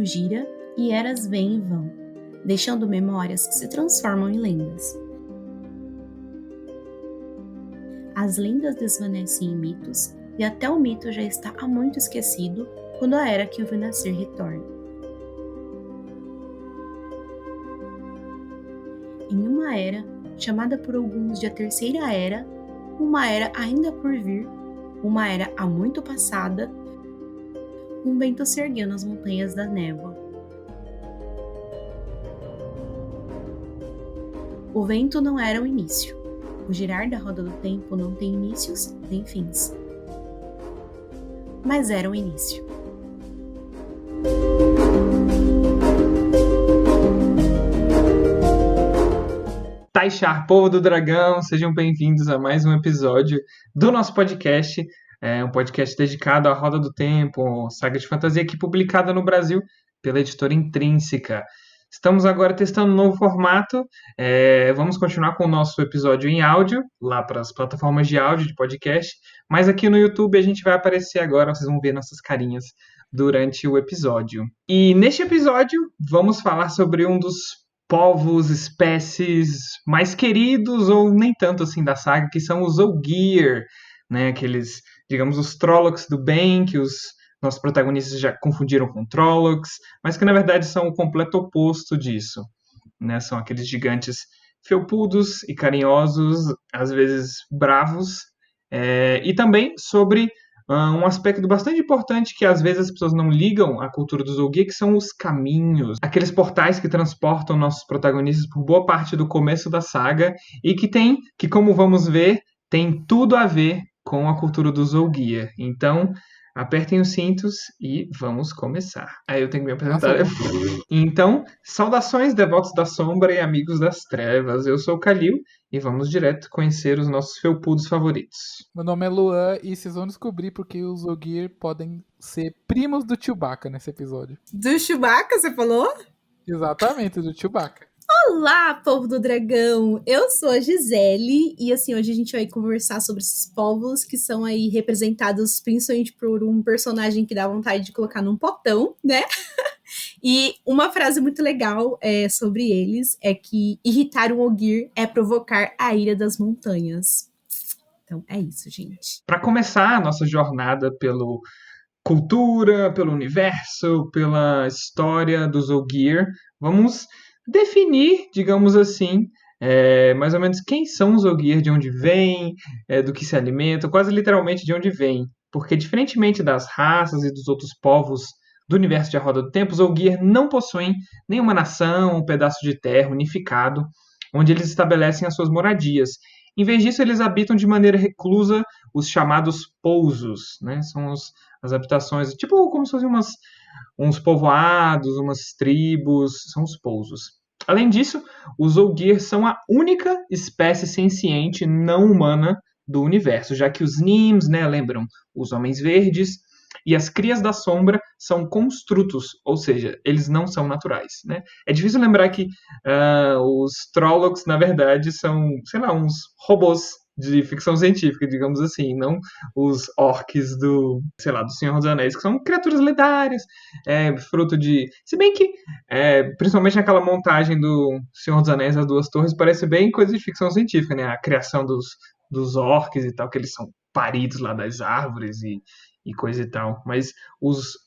tempo gira e eras vêm e vão, deixando memórias que se transformam em lendas. As lendas desvanecem em mitos e até o mito já está há muito esquecido quando a era que o viu nascer retorna. Em uma era, chamada por alguns de a Terceira Era, uma era ainda por vir, uma era há muito passada, um vento se ergueu nas montanhas da névoa. O vento não era o início. O girar da roda do tempo não tem inícios nem fins. Mas era o início. Taishar, povo do dragão, sejam bem-vindos a mais um episódio do nosso podcast. É um podcast dedicado à Roda do Tempo, saga de fantasia aqui publicada no Brasil pela editora Intrínseca. Estamos agora testando um novo formato. Vamos continuar com o nosso episódio em áudio, lá para as plataformas de áudio de podcast. Mas aqui no YouTube a gente vai aparecer agora, vocês vão ver nossas carinhas durante o episódio. E neste episódio vamos falar sobre um dos povos, espécies mais queridos, ou nem tanto assim da saga, que são os Ogier, né? Aqueles, digamos, os Trollocs do bem, que os nossos protagonistas já confundiram com Trollocs, mas que na verdade são o completo oposto disso, né? São aqueles gigantes felpudos e carinhosos, às vezes bravos, e também sobre um aspecto bastante importante que às vezes as pessoas não ligam à cultura dos Ogier, que são os caminhos, aqueles portais que transportam nossos protagonistas por boa parte do começo da saga e que como vamos ver, tem tudo a ver com a cultura dos Ogier. Então, apertem os cintos e vamos começar. Aí eu tenho que me apresentar. Então, saudações, devotos da sombra e amigos das trevas. Eu sou o Kalil e vamos direto conhecer os nossos felpudos favoritos. Meu nome é Luan e vocês vão descobrir porque os Ogier podem ser primos do Chewbacca nesse episódio. Do Chewbacca, você falou? Exatamente, do Chewbacca. Olá, povo do dragão! Eu sou a Gisele e assim, hoje a gente vai conversar sobre esses povos que são aí representados principalmente por um personagem que dá vontade de colocar num potão, né? E uma frase muito legal sobre eles é que irritar um Ogier é provocar a ira das montanhas. Então é isso, gente. Para começar a nossa jornada pela cultura, pelo universo, pela história dos Ogier, vamos definir, digamos assim, mais ou menos quem são os Ogier, de onde vêm, do que se alimentam, quase literalmente de onde vêm. Porque, diferentemente das raças e dos outros povos do universo de A Roda do Tempo, os Ogier não possuem nenhuma nação, um pedaço de terra unificado, onde eles estabelecem as suas moradias. Em vez disso, eles habitam de maneira reclusa os chamados pousos, né? São as habitações, tipo como se fossem uns povoados, umas tribos, são os pousos. Além disso, os Ogier são a única espécie senciente não humana do universo, já que os Nims, né, lembram os Homens Verdes, e as Crias da Sombra são construtos, ou seja, eles não são naturais, né? É difícil lembrar que os Trollocs, na verdade, são, sei lá, uns robôs de ficção científica, digamos assim, não os orcs do Senhor dos Anéis, que são criaturas lendárias, fruto de... Se bem que, principalmente naquela montagem do Senhor dos Anéis, as Duas Torres, parece bem coisa de ficção científica, né? A criação dos orcs e tal, que eles são paridos lá das árvores e coisa e tal. Mas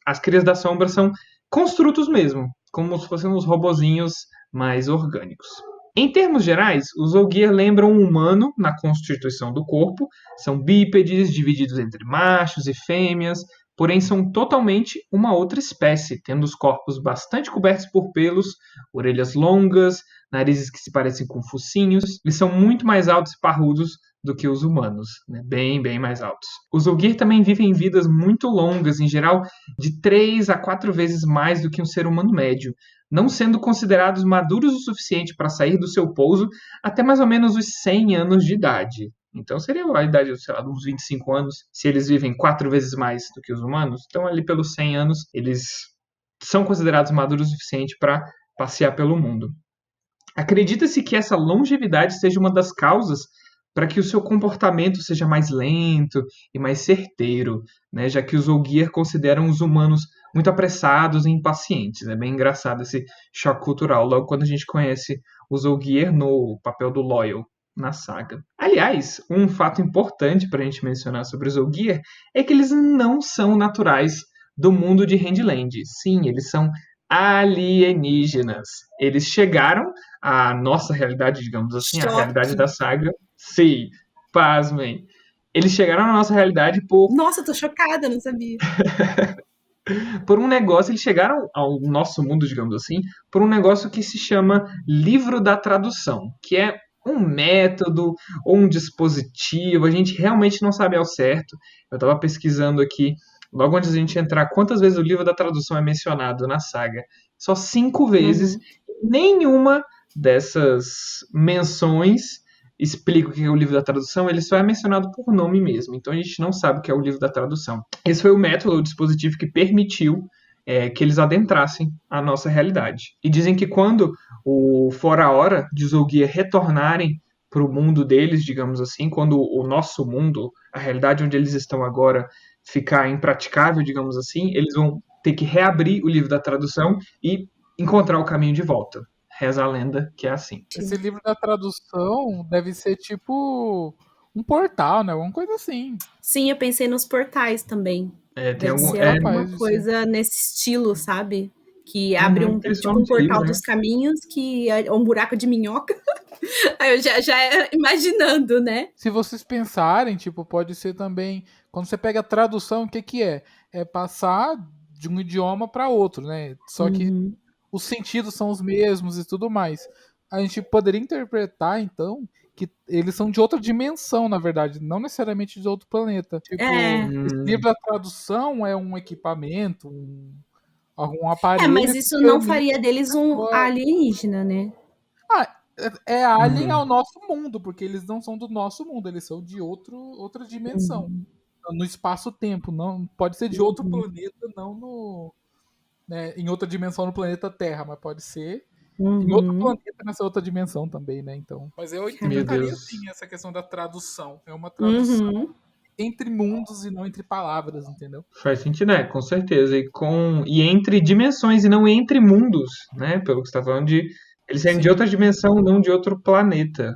as Crias da Sombra são construtos mesmo, como se fossem uns robozinhos mais orgânicos. Em termos gerais, os Ogier lembram um humano na constituição do corpo, são bípedes, divididos entre machos e fêmeas, porém são totalmente uma outra espécie, tendo os corpos bastante cobertos por pelos, orelhas longas, narizes que se parecem com focinhos. Eles são muito mais altos e parrudos do que os humanos, né? Bem, bem mais altos. Os Ogier também vivem vidas muito longas, em geral de 3 a 4 vezes mais do que um ser humano médio, não sendo considerados maduros o suficiente para sair do seu pouso até mais ou menos os 100 anos de idade. Então seria a idade, sei lá, de uns 25 anos, se eles vivem 4 vezes mais do que os humanos. Então ali pelos 100 anos, eles são considerados maduros o suficiente para passear pelo mundo. Acredita-se que essa longevidade seja uma das causas para que o seu comportamento seja mais lento e mais certeiro, né? Já que os Ogier consideram os humanos muito apressados e impacientes. É bem engraçado esse choque cultural, logo quando a gente conhece o Zolgyr no papel do Loial na saga. Aliás, um fato importante para a gente mencionar sobre os Zolgyr é que eles não são naturais do mundo de Handland. Sim, eles são alienígenas. Eles chegaram à nossa realidade, digamos assim, a realidade da Choque. saga. Sim, pasmem. Eles chegaram na nossa realidade Nossa, eu tô chocada, não sabia. por um negócio, eles chegaram ao nosso mundo, digamos assim, por um negócio que se chama livro da tradução, que é um método ou um dispositivo, a gente realmente não sabe ao certo. Eu estava pesquisando aqui, logo antes da gente entrar, quantas vezes o livro da tradução é mencionado na saga. Só 5 vezes. Uhum. Nenhuma dessas menções explica o que é o livro da tradução, ele só é mencionado por nome mesmo. Então a gente não sabe o que é o livro da tradução. Esse foi o método, o dispositivo que permitiu que eles adentrassem a nossa realidade. E dizem que quando for a hora de Zolgyr retornarem para o mundo deles, digamos assim, quando o nosso mundo, a realidade onde eles estão agora, ficar impraticável, digamos assim, eles vão ter que reabrir o livro da tradução e encontrar o caminho de volta. Reza a lenda que é assim. Esse livro da tradução deve ser tipo um portal, né? Alguma coisa assim. Sim, eu pensei nos portais também. Tem Deve algum. ser É alguma capaz de coisa nesse estilo, sabe? Que abre Eles tipo falam um desse livro, portal né? dos caminhos, que é um buraco de minhoca. Aí eu já imaginando, né? Se vocês pensarem, tipo, pode ser também. Quando você pega a tradução, o que que é? É passar de um idioma para outro, né? Só que Uhum. os sentidos são os mesmos e tudo mais. A gente poderia interpretar, então, que eles são de outra dimensão, na verdade, não necessariamente de outro planeta. Tipo, É. esse livro da tradução é um equipamento, um aparelho Mas que isso não permite faria deles a um pessoa. alienígena, né? Ah, é alien ao Uhum. nosso mundo, porque eles não são do nosso mundo, eles são de outra dimensão. Uhum. No espaço-tempo, não pode ser de outro Uhum. planeta, não no, né, em outra dimensão no planeta Terra, mas pode ser em outro Uhum. planeta nessa outra dimensão também, né? Então, mas eu Meu interpretaria Deus. assim essa questão da tradução. É uma tradução Uhum. entre mundos e não entre palavras, entendeu? Faz sentido, né? Com certeza. E entre dimensões e não entre mundos, né? Pelo que você está falando de eles serem de Sim. outra dimensão, não de outro planeta,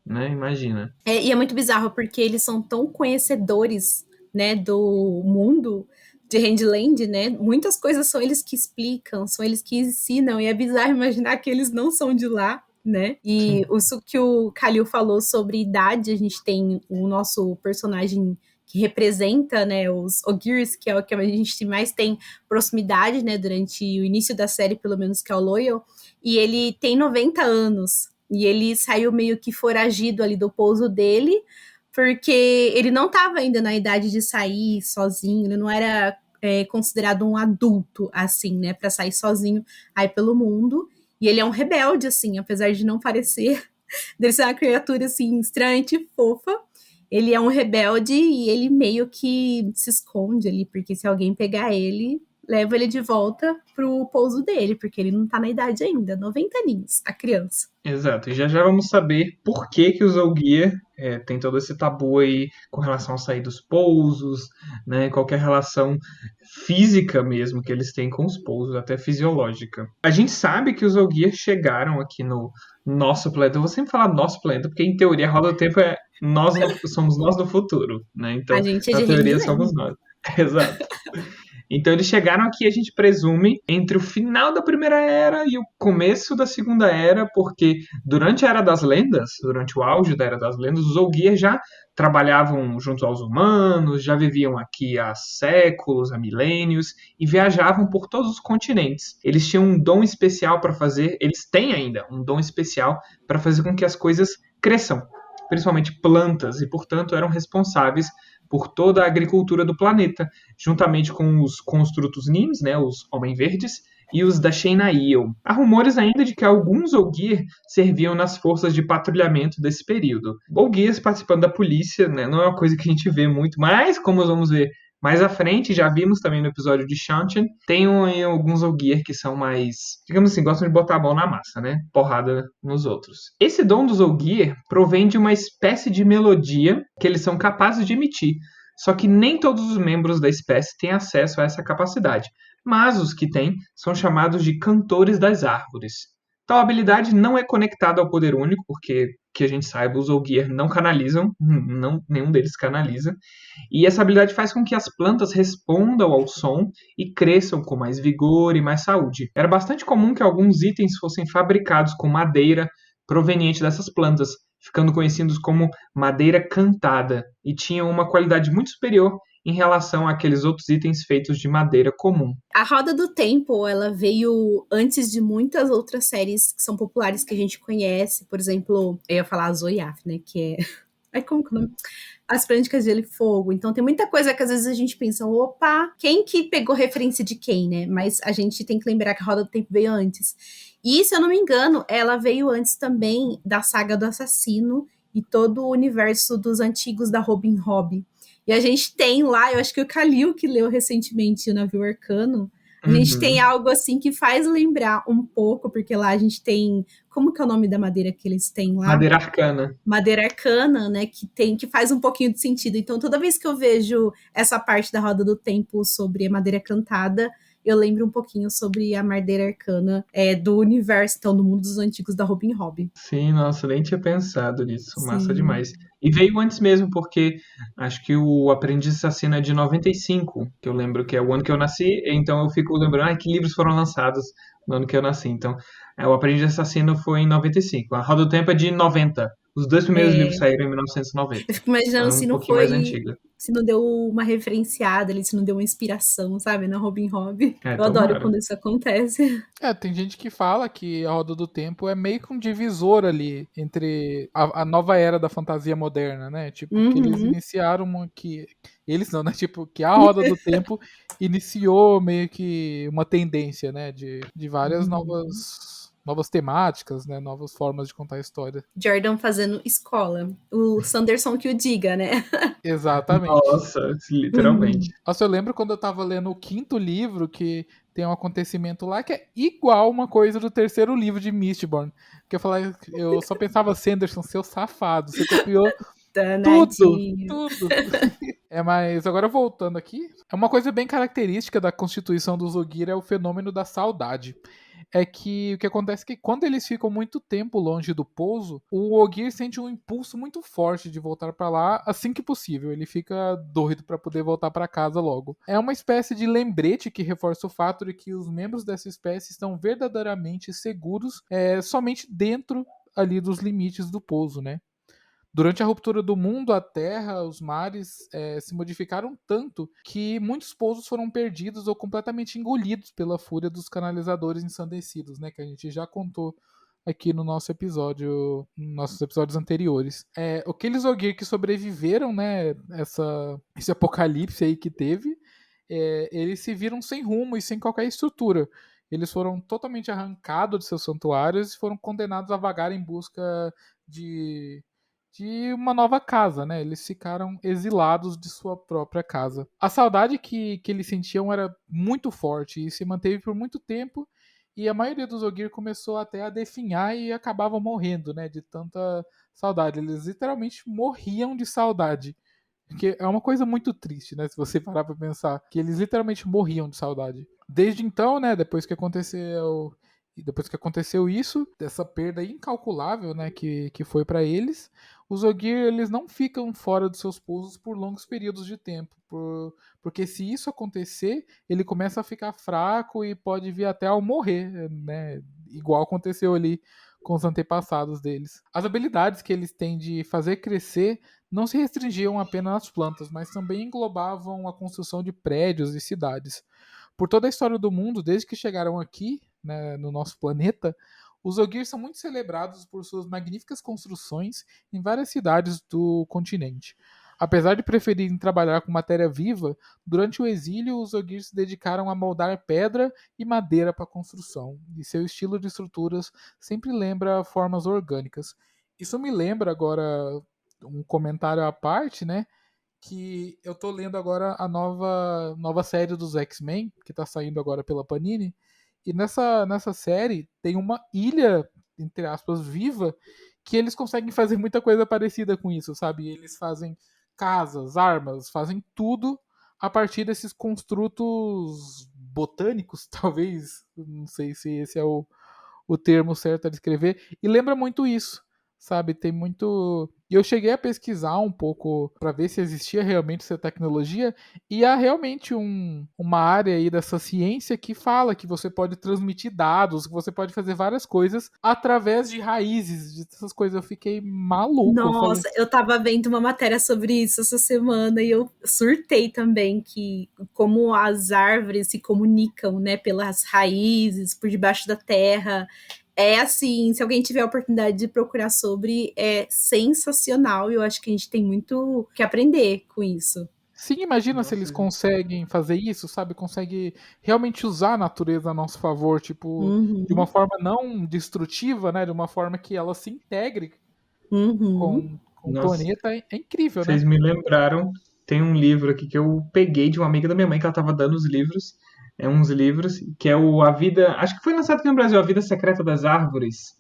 né? Imagina. E é muito bizarro porque eles são tão conhecedores, né, do mundo de Handland, né? Muitas coisas são eles que explicam, são eles que ensinam, e é bizarro imaginar que eles não são de lá, né? E Sim. isso que o Kalil falou sobre idade, a gente tem o nosso personagem que representa, né, os Ogiers, que é o que a gente mais tem proximidade, né, durante o início da série, pelo menos, que é o Loial, e ele tem 90 anos, e ele saiu meio que foragido ali do pouso dele, porque ele não estava ainda na idade de sair sozinho, ele não era considerado um adulto, assim, né, para sair sozinho aí pelo mundo. E ele é um rebelde, assim, apesar de não parecer, dele ser uma criatura, assim, extremamente fofa. Ele é um rebelde e ele meio que se esconde ali, porque se alguém pegar ele, leva ele de volta pro pouso dele, porque ele não tá na idade ainda, 90 aninhos, a criança. Exato. E já já vamos saber por que o Zolgyr tem todo esse tabu aí com relação a sair dos pousos, né? Qualquer relação física mesmo que eles têm com os pousos, até fisiológica. A gente sabe que os Zolgyr chegaram aqui no nosso planeta. Eu vou sempre falar nosso planeta, porque em teoria a roda do tempo somos nós do futuro, né? Então, A gente é na de teoria Handland. somos nós. Exato. Então eles chegaram aqui, a gente presume, entre o final da Primeira Era e o começo da Segunda Era, porque durante a Era das Lendas, durante o auge da Era das Lendas, os Zolgyr já trabalhavam junto aos humanos, já viviam aqui há séculos, há milênios, e viajavam por todos os continentes. Eles tinham um dom especial para fazer, eles têm ainda um dom especial para fazer com que as coisas cresçam, principalmente plantas, e portanto eram responsáveis por toda a agricultura do planeta, juntamente com os Construtos Nims, né, os Homem-Verdes, e os da Sheinaiel. Há rumores ainda de que alguns Ogier serviam nas forças de patrulhamento desse período. Ogiers participando da polícia, né, não é uma coisa que a gente vê muito, mas como nós vamos ver mais à frente, já vimos também no episódio de Shantian, tem alguns Ogier que são mais, digamos assim, gostam de botar a mão na massa, né? Porrada nos outros. Esse dom dos Ogier provém de uma espécie de melodia que eles são capazes de emitir. Só que nem todos os membros da espécie têm acesso a essa capacidade. mas os que têm são chamados de cantores das árvores. Tal habilidade não é conectada ao poder único, porque, que a gente saiba, os Ogier não canalizam, não, nenhum deles canaliza, e essa habilidade faz com que as plantas respondam ao som e cresçam com mais vigor e mais saúde. Era bastante comum que alguns itens fossem fabricados com madeira proveniente dessas plantas, ficando conhecidos como madeira cantada, e tinham uma qualidade muito superior em relação àqueles outros itens feitos de madeira comum. A Roda do Tempo, ela veio antes de muitas outras séries que são populares que a gente conhece. Por exemplo, eu ia falar a Zoiaf, né? Que é... Ai, como que é o nome? As Crônicas de Gelo e Fogo. Então tem muita coisa que às vezes a gente pensa, opa, quem que pegou referência de quem, né? Mas a gente tem que lembrar que a Roda do Tempo veio antes. E, se eu não me engano, ela veio antes também da saga do assassino e todo o universo dos antigos da Robin Hood. E a gente tem lá, eu acho que o Kalil, que leu recentemente o Navio Arcano, a gente tem algo assim que faz lembrar um pouco, porque lá a gente tem... Como que é o nome da madeira que eles têm lá? Madeira arcana. Madeira arcana, né, que faz um pouquinho de sentido. Então, toda vez que eu vejo essa parte da Roda do Tempo sobre a madeira cantada, eu lembro um pouquinho sobre a madeira arcana do universo, então, do mundo dos antigos da Robin Hood. Sim, nossa, nem tinha pensado nisso. Massa Sim. demais. E veio antes mesmo, porque acho que o Aprendiz Assassino é de 95, que eu lembro que é o ano que eu nasci, então eu fico lembrando, que livros foram lançados no ano que eu nasci. Então, o Aprendiz Assassino foi em 95. A Roda do Tempo é de 90. Os dois primeiros livros saíram em 1990. Eu fico imaginando Então, é se um não pouquinho mais foi... antiga. Se não deu uma referenciada ali, se não deu uma inspiração, sabe, na Robin Hood. Eu adoro Tomara. quando isso acontece. Tem gente que fala que a Roda do Tempo é meio que um divisor ali entre a nova era da fantasia moderna, né? Tipo, que eles iniciaram que eles não, né? Tipo, que a Roda do Tempo iniciou meio que uma tendência, né? De várias novas temáticas, né? Novas formas de contar a história. Jordan fazendo escola. O Sanderson que o diga, né? Exatamente. Nossa, literalmente. Nossa, eu lembro quando eu tava lendo o 5º livro, que tem um acontecimento lá que é igual uma coisa do 3º livro de Mistborn. Que eu só pensava, Sanderson, seu safado, você copiou Danadinho. tudo. Mas agora voltando aqui, é uma coisa bem característica da constituição dos Ogier é o fenômeno da saudade. É que o que acontece é que quando eles ficam muito tempo longe do pouso, o Ogier sente um impulso muito forte de voltar para lá assim que possível. Ele fica doido para poder voltar para casa logo. É uma espécie de lembrete que reforça o fato de que os membros dessa espécie estão verdadeiramente seguros somente dentro ali dos limites do pouso, né? Durante a ruptura do mundo, a terra, os mares se modificaram tanto que muitos pousos foram perdidos ou completamente engolidos pela fúria dos canalizadores ensandecidos, né? Que a gente já contou aqui no nosso episódio, nos nossos episódios anteriores. Aqueles Ogier que sobreviveram, né? Esse apocalipse aí que teve, eles se viram sem rumo e sem qualquer estrutura. Eles foram totalmente arrancados de seus santuários e foram condenados a vagar em busca de uma nova casa, né? Eles ficaram exilados de sua própria casa. A saudade que eles sentiam era muito forte e se manteve por muito tempo, e a maioria dos Ogier começou até a definhar e acabavam morrendo, né? De tanta saudade. Eles literalmente morriam de saudade. Porque é uma coisa muito triste, né? Se você parar pra pensar. Que eles literalmente morriam de saudade. Desde então, né? Depois que aconteceu isso, dessa perda incalculável, né, que foi para eles, os Ogier eles não ficam fora dos seus pousos por longos períodos de tempo, porque se isso acontecer, ele começa a ficar fraco e pode vir até ao morrer, né, igual aconteceu ali com os antepassados deles. As habilidades que eles têm de fazer crescer não se restringiam apenas às plantas, mas também englobavam a construção de prédios e cidades. Por toda a história do mundo, desde que chegaram aqui, né, no nosso planeta, os Ogier são muito celebrados por suas magníficas construções em várias cidades do continente. Apesar de preferirem trabalhar com matéria viva, durante o exílio os Ogier se dedicaram a moldar pedra e madeira para a construção, e seu estilo de estruturas sempre lembra formas orgânicas. Isso me lembra agora um comentário à parte, né? Que eu tô lendo agora a nova série dos X-Men, que tá saindo agora pela Panini, e nessa série tem uma ilha, entre aspas, viva, que eles conseguem fazer muita coisa parecida com isso, sabe? Eles fazem casas, armas, fazem tudo a partir desses construtos botânicos, talvez, não sei se esse é o termo certo a descrever, e lembra muito isso, sabe? Tem muito. E eu cheguei a pesquisar um pouco para ver se existia realmente essa tecnologia, e há realmente uma área aí dessa ciência que fala que você pode transmitir dados, que você pode fazer várias coisas através de raízes, dessas coisas. Eu fiquei maluco. Eu falei, Nossa, eu tava vendo uma matéria sobre isso essa semana e eu surtei também que como as árvores se comunicam, né, pelas raízes, por debaixo da terra. É assim, se alguém tiver a oportunidade de procurar sobre, é sensacional e eu acho que a gente tem muito que aprender com isso. sim, imagina se eles Nossa, conseguem fazer isso, sabe? Conseguem realmente usar a natureza a nosso favor, tipo, de uma Uhum, forma não destrutiva, né? De uma forma que ela se integre uhum. com o nossa, planeta. É incrível, né? vocês me lembraram. Tem um livro aqui que eu peguei de uma amiga da minha mãe que ela tava dando os livros. É uns livros que é o A Vida. Acho que foi lançado aqui no Brasil, A Vida Secreta das Árvores.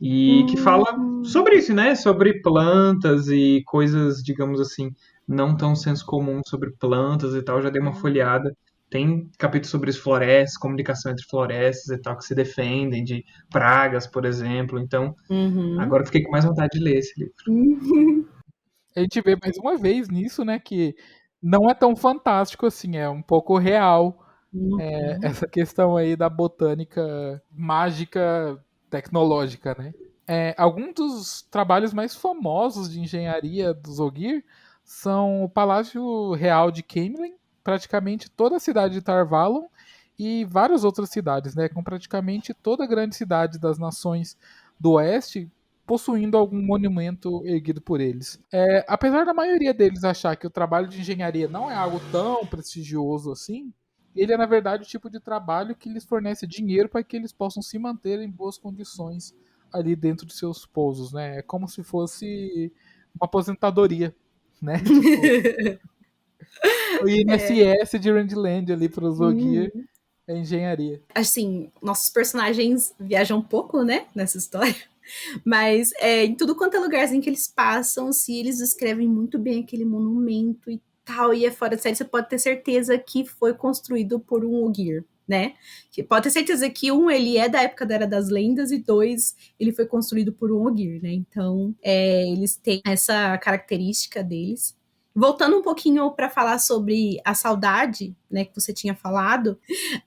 E que fala Hum, sobre isso, né? Sobre plantas e coisas, digamos assim, não tão senso comum sobre plantas e tal. Já dei uma folheada. Tem capítulo sobre as florestas, comunicação entre florestas e tal, que se defendem de pragas, por exemplo. Então, uhum, agora eu fiquei com mais vontade de ler esse livro. uhum, A gente vê mais uma vez nisso, né? Que não é tão fantástico assim, é um pouco real uhum. essa questão aí da botânica mágica tecnológica, né? Alguns dos trabalhos mais famosos de engenharia do Zogir são o Palácio Real de Caemlyn, praticamente toda a cidade de Tarvalon e várias outras cidades, né? Com praticamente toda a grande cidade das nações do Oeste possuindo algum monumento erguido por eles. Apesar da maioria deles achar que o trabalho de engenharia não é algo tão prestigioso assim, ele é, na verdade, o tipo de trabalho que lhes fornece dinheiro para que eles possam se manter em boas condições ali dentro de seus pousos, né? É como se fosse uma aposentadoria, né? Tipo, o INSS de Randland ali para os Ogier Uhum. é engenharia. Assim, nossos personagens viajam um pouco, né, nessa história, mas em tudo quanto é lugarzinho que eles passam, se eles descrevem muito bem aquele monumento e tal, e é fora de série, você pode ter certeza que foi construído por um Ogier, né? Que pode ter certeza que ele é da época da Era das Lendas e dois, ele foi construído por um Ogier, né? Então, eles têm essa característica deles. Voltando um pouquinho para falar sobre a saudade, né, que você tinha falado,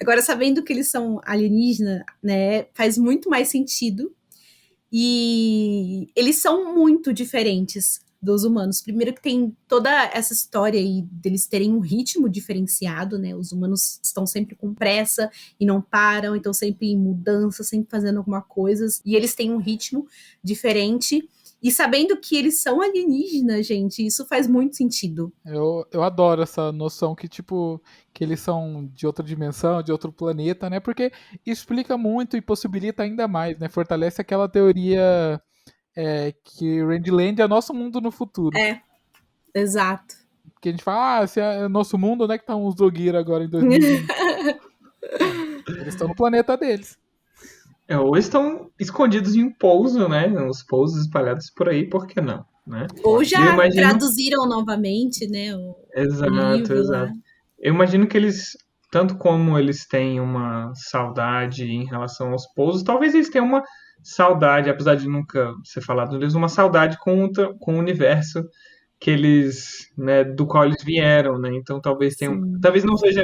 agora sabendo que eles são alienígenas, né, faz muito mais sentido. E eles são muito diferentes dos humanos. Primeiro que tem toda essa história aí deles terem um ritmo diferenciado, né? Os humanos estão sempre com pressa e não param, então sempre em mudança, sempre fazendo alguma coisa. E eles têm um ritmo diferente. E sabendo que eles são alienígenas, gente, isso faz muito sentido. Eu adoro essa noção que, tipo, que eles são de outra dimensão, de outro planeta, né? Porque explica muito e possibilita ainda mais, né? Fortalece aquela teoria que Randland é nosso mundo no futuro. É, exato. Porque a gente fala, se é nosso mundo, onde é que tá uns Zogir agora em 2020? Não, eles estão no planeta deles. Ou estão escondidos em um pouso, né? Os pousos espalhados por aí, por que não, né? Ou E eu já imagino. traduziram novamente, né, o Exato, livro lá. exato. Eu imagino que eles, tanto como eles têm uma saudade em relação aos pousos, talvez eles tenham uma saudade, apesar de nunca ser falado deles, uma saudade com o universo que eles, né, do qual eles vieram, né? Então talvez tenham, Sim. talvez não seja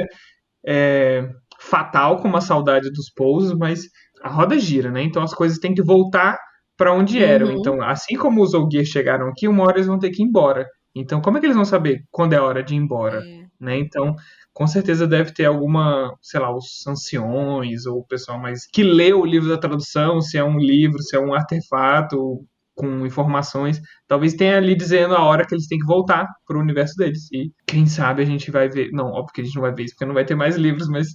fatal como a saudade dos pousos, mas a roda gira, né? Então as coisas têm que voltar para onde eram. Uhum. Então, assim como os Ogier chegaram aqui, uma hora eles vão ter que ir embora. Então, como é que eles vão saber quando é hora de ir embora? É. Né? Então, com certeza deve ter alguma, sei lá, os anciões ou o pessoal mais que lê o livro da tradução, se é um livro, se é um artefato com informações, talvez tenha ali dizendo a hora que eles têm que voltar pro universo deles. E quem sabe a gente vai ver. Não, óbvio que a gente não vai ver isso, porque não vai ter mais livros, mas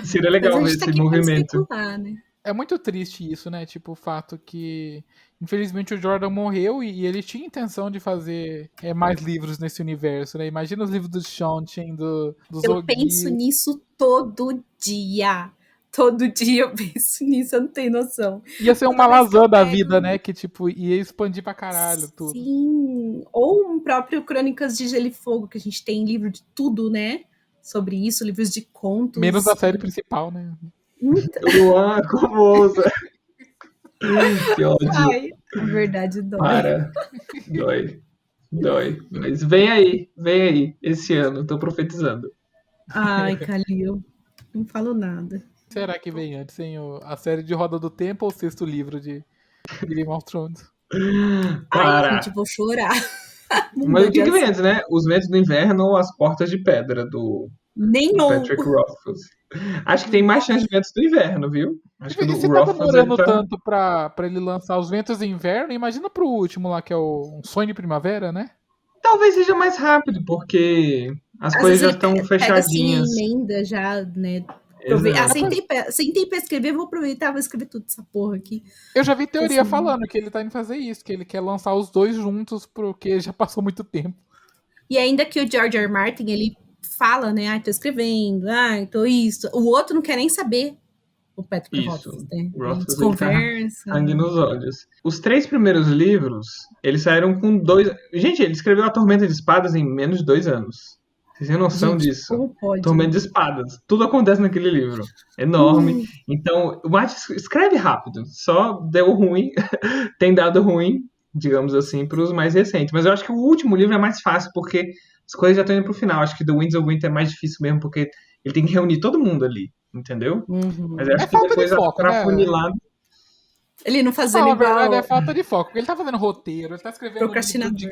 seria Mas a legal ver gente tá esse aqui pra movimento. especular, né? É muito triste isso, né? Tipo, o fato que, infelizmente, o Jordan morreu e ele tinha intenção de fazer mais livros nesse universo, né? Imagina os livros do Shonchen, do Eu penso Zogi. nisso todo dia. Todo dia eu penso nisso, eu não tenho noção. Ia ser uma Toda vez que eu Lazan da vida, pego. né? Que, tipo, ia expandir pra caralho tudo. Sim. Ou um próprio Crônicas de Gelo e Fogo, que a gente tem livro de tudo, né? sobre isso, livros de contos. Menos da série principal, né? Luan, como ousa? Que ódio. Ai, a verdade dói. Para. Dói. Mas vem aí, esse ano, tô profetizando. Ai, Calil, não falo nada. Será que vem antes, hein? A série de Roda do Tempo ou o 6º livro de Game of Thrones? Ai, Para. gente, vou chorar. Mas o que vem antes, né? Os Ventos do Inverno ou As Portas de Pedra, do Nenhum. Patrick Rothfuss. Acho que tem mais chance de Ventos do Inverno, viu? Acho que E o se tá Rothfuss demorando ele tá... tanto pra ele lançar Os Ventos do Inverno, imagina pro último lá, que é o Um Sonho de Primavera, né? Talvez seja mais rápido, porque as Às coisas vezes já ele estão pega assim, fechadinhas. emenda já, né? Exato. Sentei pra escrever, vou aproveitar, vou escrever tudo essa porra aqui. Eu já vi teoria Assim, falando que ele tá indo fazer isso, que ele quer lançar os dois juntos porque já passou muito tempo. E ainda que o George R. R. Martin, ele fala, né? Tô escrevendo, tô isso. O outro não quer nem saber. O Patrick Isso. Rothfuss, né? O Ele Rothfuss, ele tá desconversa. sangue nos olhos. Os 3 primeiros livros, eles saíram com 2... Gente, ele escreveu A Tormenta de Espadas em menos de 2 anos. Vocês têm noção Gente, disso? como pode? Tormenta de Espadas. Tudo acontece naquele livro. Enorme. Então, o Martin escreve rápido. Só deu ruim. Tem dado ruim, digamos assim, para os mais recentes. Mas eu acho que o último livro é mais fácil, porque as coisas já estão indo pro final. Acho que The Winds of Winter é mais difícil mesmo, porque ele tem que reunir todo mundo ali. Entendeu? Mas eu acho É que falta de depois foco, pra né? funilado. Ele não fazendo Fala a igual verdade, é falta de foco. Porque ele tá fazendo roteiro, ele tá escrevendo procrastinador.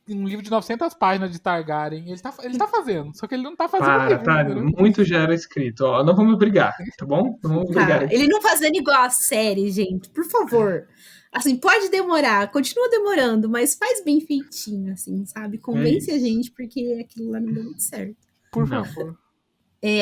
um livro de 900 páginas de Targaryen. Ele tá fazendo, só que ele não tá fazendo o livro, Para, entendeu? muito já era escrito. Ó, não vamos brigar, tá bom? Não vamos brigar Tá, aqui. ele não fazendo igual a série, gente, por favor. Assim, pode demorar, continua demorando, mas faz bem feitinho, assim, sabe? Convence a isso. gente, porque aquilo lá não deu muito certo. Por Não. favor.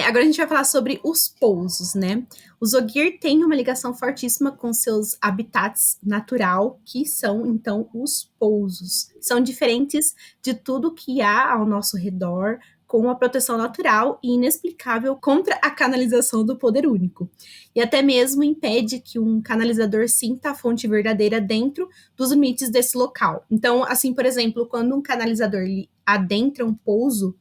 Agora a gente vai falar sobre os pousos, né? Os Ogier têm uma ligação fortíssima com seus habitats natural, que são, então, os pousos. São diferentes de tudo que há ao nosso redor, com uma proteção natural e inexplicável contra a canalização do poder único. E até mesmo impede que um canalizador sinta a fonte verdadeira dentro dos limites desse local. Então, assim, por exemplo, quando um canalizador adentra um pouso,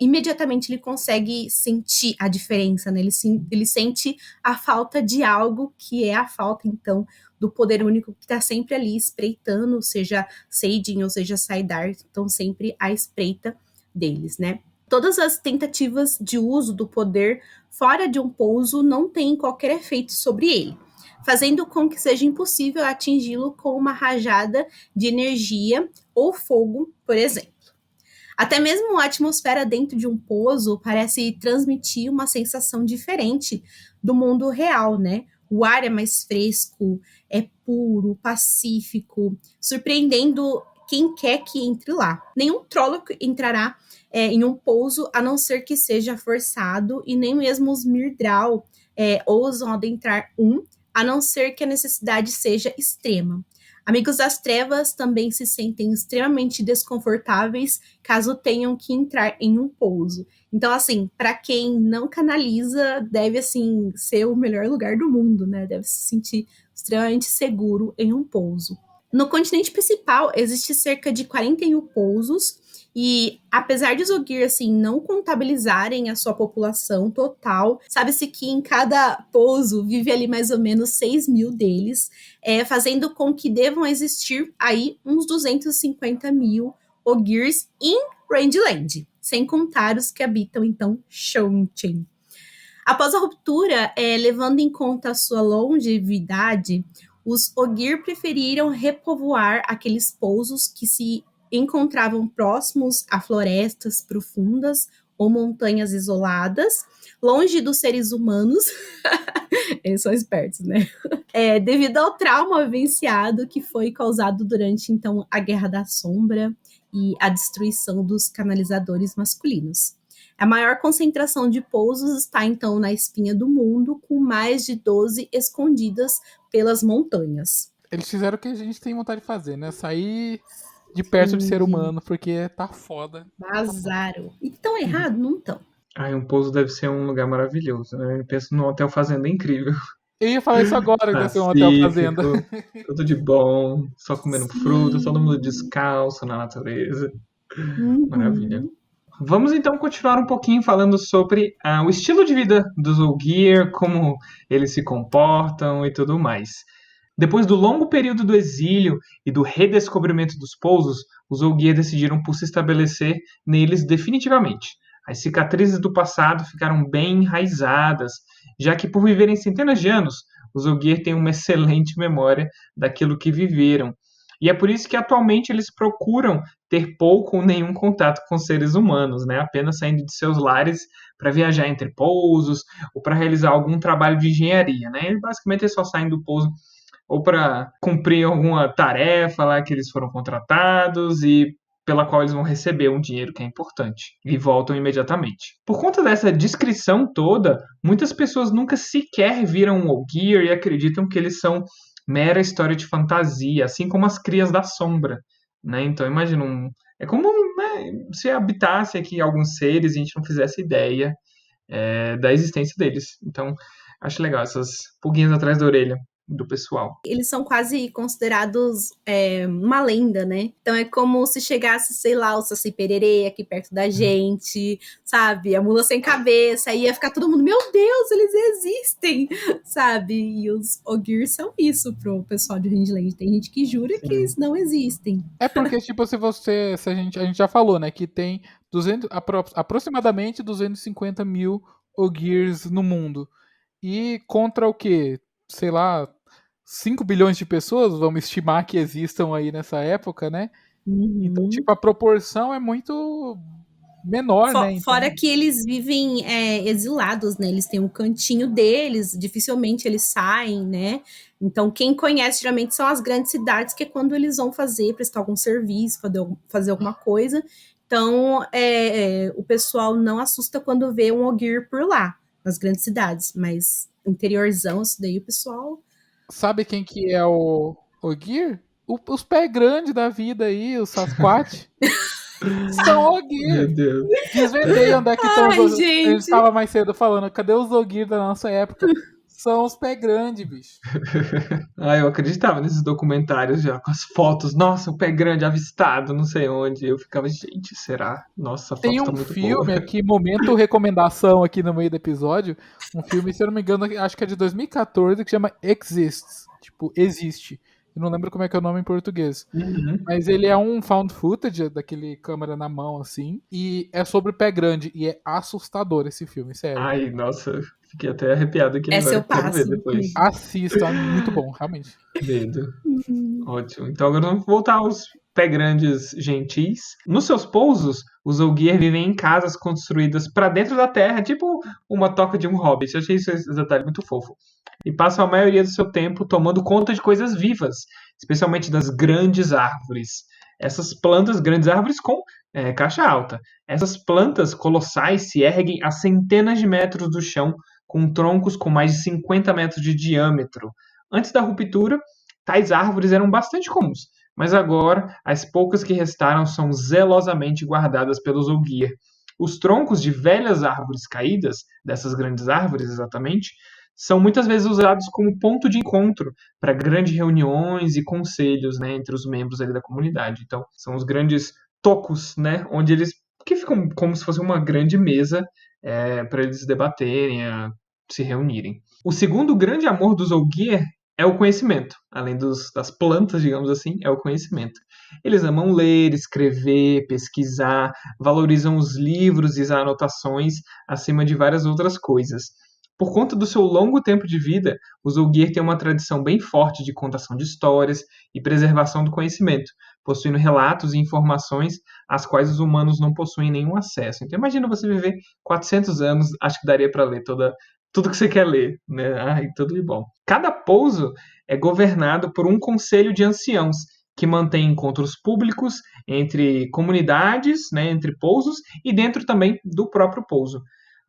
imediatamente ele consegue sentir a diferença, né? Ele sente a falta de algo, que é a falta, então, do poder único que está sempre ali espreitando, seja Saidin ou seja Saidar, estão sempre à espreita deles, né? Todas as tentativas de uso do poder fora de um pouso não têm qualquer efeito sobre ele, fazendo com que seja impossível atingi-lo com uma rajada de energia ou fogo, por exemplo. Até mesmo a atmosfera dentro de um pouso parece transmitir uma sensação diferente do mundo real, né? O ar é mais fresco, é puro, pacífico, surpreendendo quem quer que entre lá. Nenhum Trolloc entrará em um pouso a não ser que seja forçado, e nem mesmo os Myrddraal ousam adentrar a não ser que a necessidade seja extrema. Amigos das Trevas também se sentem extremamente desconfortáveis caso tenham que entrar em um pouso. Então, assim, para quem não canaliza, deve, assim, ser o melhor lugar do mundo, né? Deve se sentir extremamente seguro em um pouso. No continente principal, existe cerca de 41 pousos, e apesar de os Ogier, assim, não contabilizarem a sua população total, sabe-se que em cada pouso vive ali mais ou menos 6 mil deles, fazendo com que devam existir aí uns 250 mil Ogiers em Rangeland, sem contar os que habitam, então, Shonchen. Após a ruptura, levando em conta a sua longevidade, os Ogier preferiram repovoar aqueles pousos que se encontravam próximos a florestas profundas ou montanhas isoladas, longe dos seres humanos. Eles são espertos, né? Devido ao trauma vivenciado que foi causado durante, então, a Guerra da Sombra e a destruição dos canalizadores masculinos. A maior concentração de pousos está, então, na espinha do mundo, com mais de 12 escondidas pelas montanhas. Eles fizeram o que a gente tem vontade de fazer, né? Sair de perto de ser humano, porque tá foda. Vazaram. E tão errado? Não estão. Ai, um pouso deve ser um lugar maravilhoso, né? Eu penso num hotel fazenda incrível. Eu ia falar isso agora, que deve ser um hotel fazenda. Tudo de bom, só comendo Sim. fruta, todo mundo descalço na natureza. Maravilha. Vamos então continuar um pouquinho falando sobre o estilo de vida dos Ogier, como eles se comportam e tudo mais. Depois do longo período do exílio e do redescobrimento dos pousos, os Ogier decidiram por se estabelecer neles definitivamente. As cicatrizes do passado ficaram bem enraizadas, já que por viverem centenas de anos, os Ogier têm uma excelente memória daquilo que viveram. E é por isso que atualmente eles procuram ter pouco ou nenhum contato com seres humanos, né? Apenas saindo de seus lares para viajar entre pousos ou para realizar algum trabalho de engenharia, né? E basicamente eles só saem do pouso ou para cumprir alguma tarefa lá que eles foram contratados e pela qual eles vão receber um dinheiro que é importante e voltam imediatamente. Por conta dessa descrição toda, muitas pessoas nunca sequer viram um Ogier e acreditam que eles são mera história de fantasia, assim como as Crias da Sombra, né? Então imagina é como, né, se habitasse aqui alguns seres e a gente não fizesse ideia da existência deles. Então acho legal essas pulguinhas atrás da orelha do pessoal. Eles são quase considerados uma lenda, né? Então é como se chegasse, sei lá, o Saci Pererê aqui perto da gente, sabe? A mula sem cabeça, aí ia ficar todo mundo, meu Deus, eles existem, sabe? E os Ogier são isso pro pessoal de Rindland. Tem gente que jura que eles não existem. É porque, tipo, se a gente já falou, né, que tem aproximadamente 250 mil Ogiers no mundo. E contra o quê? Sei lá, 5 bilhões de pessoas, vamos estimar que existam aí nessa época, né? Então, Uhum. tipo, a proporção é muito menor, né? Então, Fora que eles vivem exilados, né? Eles têm um cantinho deles, dificilmente eles saem, né? Então, quem conhece geralmente são as grandes cidades, que é quando eles vão prestar algum serviço, fazer alguma coisa. Então, o pessoal não assusta quando vê um Ogier por lá, nas grandes cidades, mas interiorzão, isso daí o pessoal. sabe quem que é o Ogier? Os pés grandes da vida aí, os Sasquatch, são Meu Ogier. Deus. Desvendei onde é que estão Ai, A gente gente! estava mais cedo falando, cadê os Ogier da nossa época? São os pés grandes, bicho. Eu acreditava nesses documentários já, com as fotos. Nossa, o pé grande avistado, não sei onde. Eu ficava, gente, será? Nossa, a Tem foto tá um muito boa. filme aqui, momento recomendação aqui no meio do episódio. Um filme, se eu não me engano, acho que é de 2014, que chama Exists. Tipo, Existe. Eu não lembro como é que é o nome em português. Uhum. Mas ele é um found footage, daquele câmera na mão, assim. E é sobre pé grande. E é assustador esse filme, sério. Ai, nossa, fiquei até arrepiado aqui Essa eu agora. Quero ver passo. depois. Assista, é muito bom, realmente. Medo. Ótimo. Então agora vamos voltar aos pé grandes gentis. Nos seus pousos, os Ogier vivem em casas construídas para dentro da terra, tipo uma toca de um hobbit. Eu achei esse detalhe muito fofo. E passam a maioria do seu tempo tomando conta de coisas vivas, especialmente das grandes árvores. Essas plantas, grandes árvores com caixa alta. Essas plantas colossais se erguem a centenas de metros do chão, com troncos com mais de 50 metros de diâmetro. Antes da ruptura, tais árvores eram bastante comuns, mas agora as poucas que restaram são zelosamente guardadas pelos Ogier. Os troncos de velhas árvores caídas, dessas grandes árvores exatamente, são muitas vezes usados como ponto de encontro para grandes reuniões e conselhos, né, entre os membros ali da comunidade. Então, são os grandes tocos, né, onde eles que ficam como se fosse uma grande mesa para eles debaterem, se reunirem. O segundo grande amor dos Ogier é o conhecimento. Além das plantas, digamos assim, é o conhecimento. Eles amam ler, escrever, pesquisar, valorizam os livros e as anotações acima de várias outras coisas. Por conta do seu longo tempo de vida, os Ogier têm uma tradição bem forte de contação de histórias e preservação do conhecimento, possuindo relatos e informações às quais os humanos não possuem nenhum acesso. Então imagina você viver 400 anos, acho que daria para ler tudo que você quer ler, né? Ai, tudo de bom. Cada pouso é governado por um conselho de anciãos que mantém encontros públicos entre comunidades, né, entre pousos e dentro também do próprio pouso.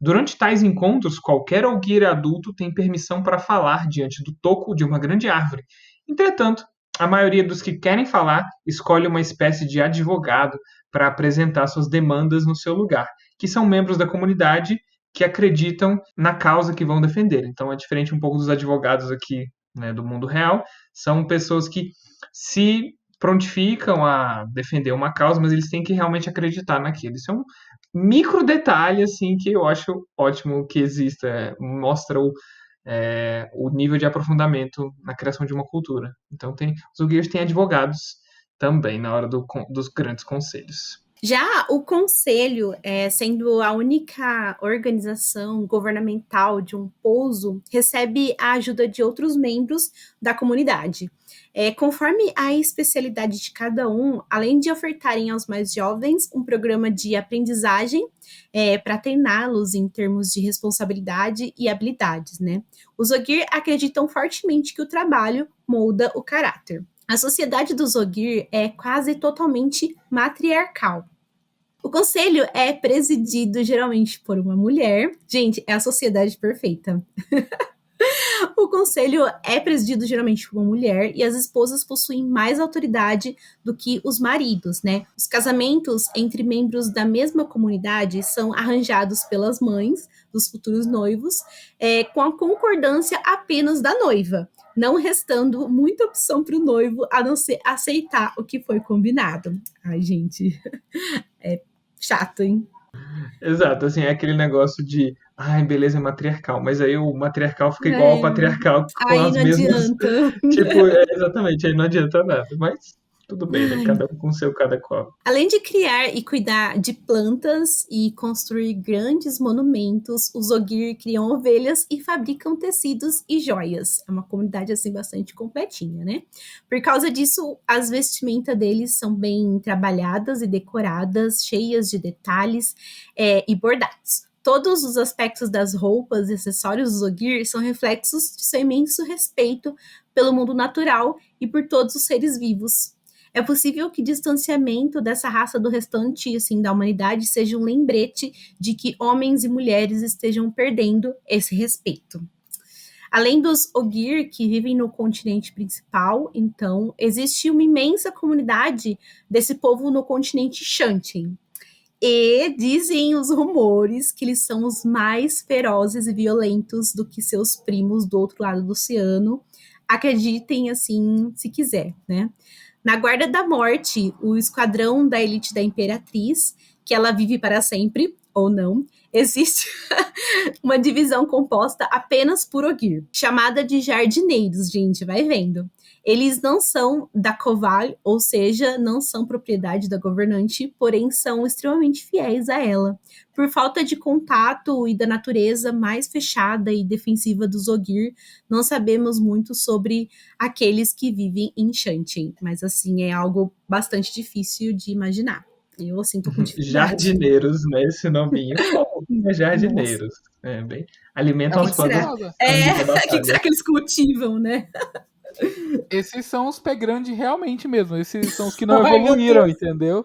Durante tais encontros, qualquer Ogier adulto tem permissão para falar diante do toco de uma grande árvore. Entretanto, a maioria dos que querem falar escolhe uma espécie de advogado para apresentar suas demandas no seu lugar, que são membros da comunidade que acreditam na causa que vão defender. Então é diferente um pouco dos advogados aqui, né, do mundo real. São pessoas que se prontificam a defender uma causa, mas eles têm que realmente acreditar naquilo. Isso é micro detalhe, assim, que eu acho ótimo que exista. Mostra o nível de aprofundamento na criação de uma cultura. Então, os Ogiers têm advogados também na hora dos grandes conselhos. Já o conselho, sendo a única organização governamental de um pouso, recebe a ajuda de outros membros da comunidade. Conforme a especialidade de cada um, além de ofertarem aos mais jovens um programa de aprendizagem para treiná-los em termos de responsabilidade e habilidades, né? Os Ogier acreditam fortemente que o trabalho molda o caráter. A sociedade dos Ogier é quase totalmente matriarcal. O conselho é presidido geralmente por uma mulher. Gente, é a sociedade perfeita. O conselho é presidido geralmente por uma mulher e as esposas possuem mais autoridade do que os maridos, né? Os casamentos entre membros da mesma comunidade são arranjados pelas mães dos futuros noivos, com a concordância apenas da noiva, não restando muita opção para o noivo a não ser aceitar o que foi combinado. Ai, gente, é chato, hein? Exato, assim, é aquele negócio de, ai, beleza, é matriarcal, mas aí o matriarcal fica igual ao patriarcal com Aí as não mesmas, adianta. tipo, exatamente, aí não adianta nada, mas tudo bem, né, cada um com seu cada qual. Além de criar e cuidar de plantas e construir grandes monumentos, os Ogier criam ovelhas e fabricam tecidos e joias. É uma comunidade assim bastante completinha, né? Por causa disso, as vestimentas deles são bem trabalhadas e decoradas, cheias de detalhes e bordados. Todos os aspectos das roupas e acessórios dos Ogier são reflexos de seu imenso respeito pelo mundo natural e por todos os seres vivos. É possível que o distanciamento dessa raça do restante assim, da humanidade seja um lembrete de que homens e mulheres estejam perdendo esse respeito. Além dos Ogier que vivem no continente principal, então, existe uma imensa comunidade desse povo no continente Shantin. E dizem os rumores que eles são os mais ferozes e violentos do que seus primos do outro lado do oceano. Acreditem assim, se quiser, né? Na Guarda da Morte, o esquadrão da elite da Imperatriz, que ela vive para sempre, ou não, existe uma divisão composta apenas por Ogier, chamada de jardineiros, gente, vai vendo. Eles não são da Koval, ou seja, não são propriedade da governante, porém são extremamente fiéis a ela. Por falta de contato e da natureza mais fechada e defensiva dos Ogier, não sabemos muito sobre aqueles que vivem em Shantin, mas assim, é algo bastante difícil de imaginar. Eu, assim, tô com dificuldade. Jardineiros, né, esse nominho, jardineiros. Bem, alimentam as plantas. Curiosa. O que será que eles cultivam, né? Esses são os pé grande realmente mesmo. Esses são os que não evoluíram, entendeu?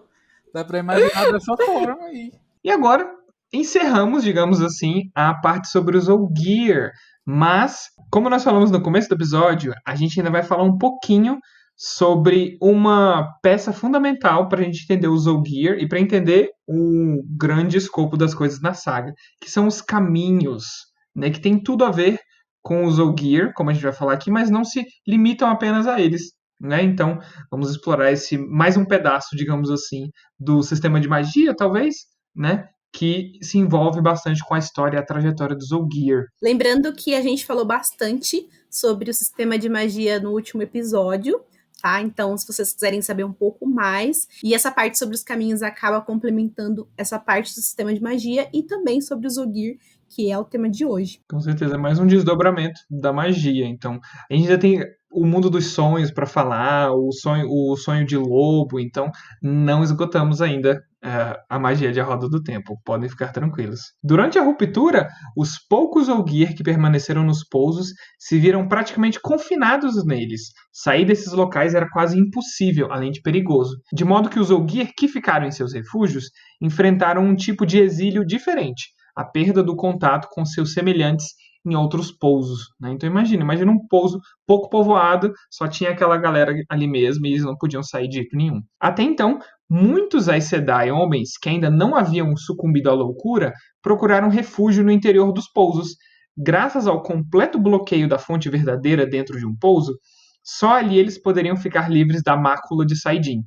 Dá pra imaginar dessa forma aí. E agora, encerramos, digamos assim, a parte sobre os Ogier. Mas, como nós falamos no começo do episódio, a gente ainda vai falar um pouquinho sobre uma peça fundamental para a gente entender os Ogier e para entender o grande escopo das coisas na saga, que são os caminhos, né, que tem tudo a ver com os Ogier, como a gente vai falar aqui, mas não se limitam apenas a eles, né? Então, vamos explorar mais um pedaço, digamos assim, do sistema de magia, talvez, né? Que se envolve bastante com a história e a trajetória dos Ogier. Lembrando que a gente falou bastante sobre o sistema de magia no último episódio, tá? Então, se vocês quiserem saber um pouco mais, e essa parte sobre os caminhos acaba complementando essa parte do sistema de magia e também sobre os Ogier, que é o tema de hoje. Com certeza, mais um desdobramento da magia. Então, a gente ainda tem o mundo dos sonhos para falar, o sonho de lobo, então não esgotamos ainda a magia de A Roda do Tempo, podem ficar tranquilos. Durante a ruptura, os poucos Ogier que permaneceram nos pousos se viram praticamente confinados neles. Sair desses locais era quase impossível, além de perigoso. De modo que os Ogier que ficaram em seus refúgios enfrentaram um tipo de exílio diferente, a perda do contato com seus semelhantes em outros pousos, né? Então imagina um pouso pouco povoado, só tinha aquela galera ali mesmo e eles não podiam sair de jeito nenhum. Até então, muitos Aes Sedai homens que ainda não haviam sucumbido à loucura procuraram refúgio no interior dos pousos. Graças ao completo bloqueio da fonte verdadeira dentro de um pouso, só ali eles poderiam ficar livres da mácula de Saidin.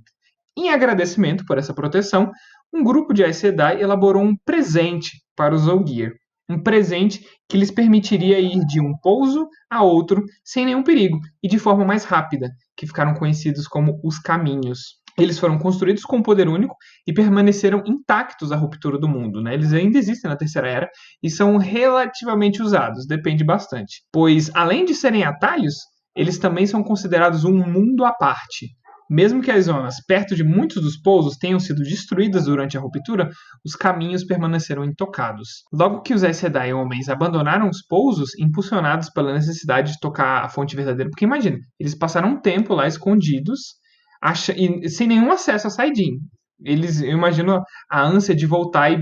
Em agradecimento por essa proteção, um grupo de Aes Sedai elaborou um presente para os Ogier. Um presente que lhes permitiria ir de um pouso a outro sem nenhum perigo e de forma mais rápida, que ficaram conhecidos como os Caminhos. Eles foram construídos com poder único e permaneceram intactos à ruptura do mundo, né? Eles ainda existem na Terceira Era e são relativamente usados, depende bastante. Pois, além de serem atalhos, eles também são considerados um mundo à parte. Mesmo que as zonas perto de muitos dos pousos tenham sido destruídas durante a ruptura, os caminhos permaneceram intocados. Logo que os Aes Sedai homens abandonaram os pousos, impulsionados pela necessidade de tocar a fonte verdadeira, porque imagina, eles passaram um tempo lá escondidos, e sem nenhum acesso a Saidin. Eu imagino a ânsia de voltar e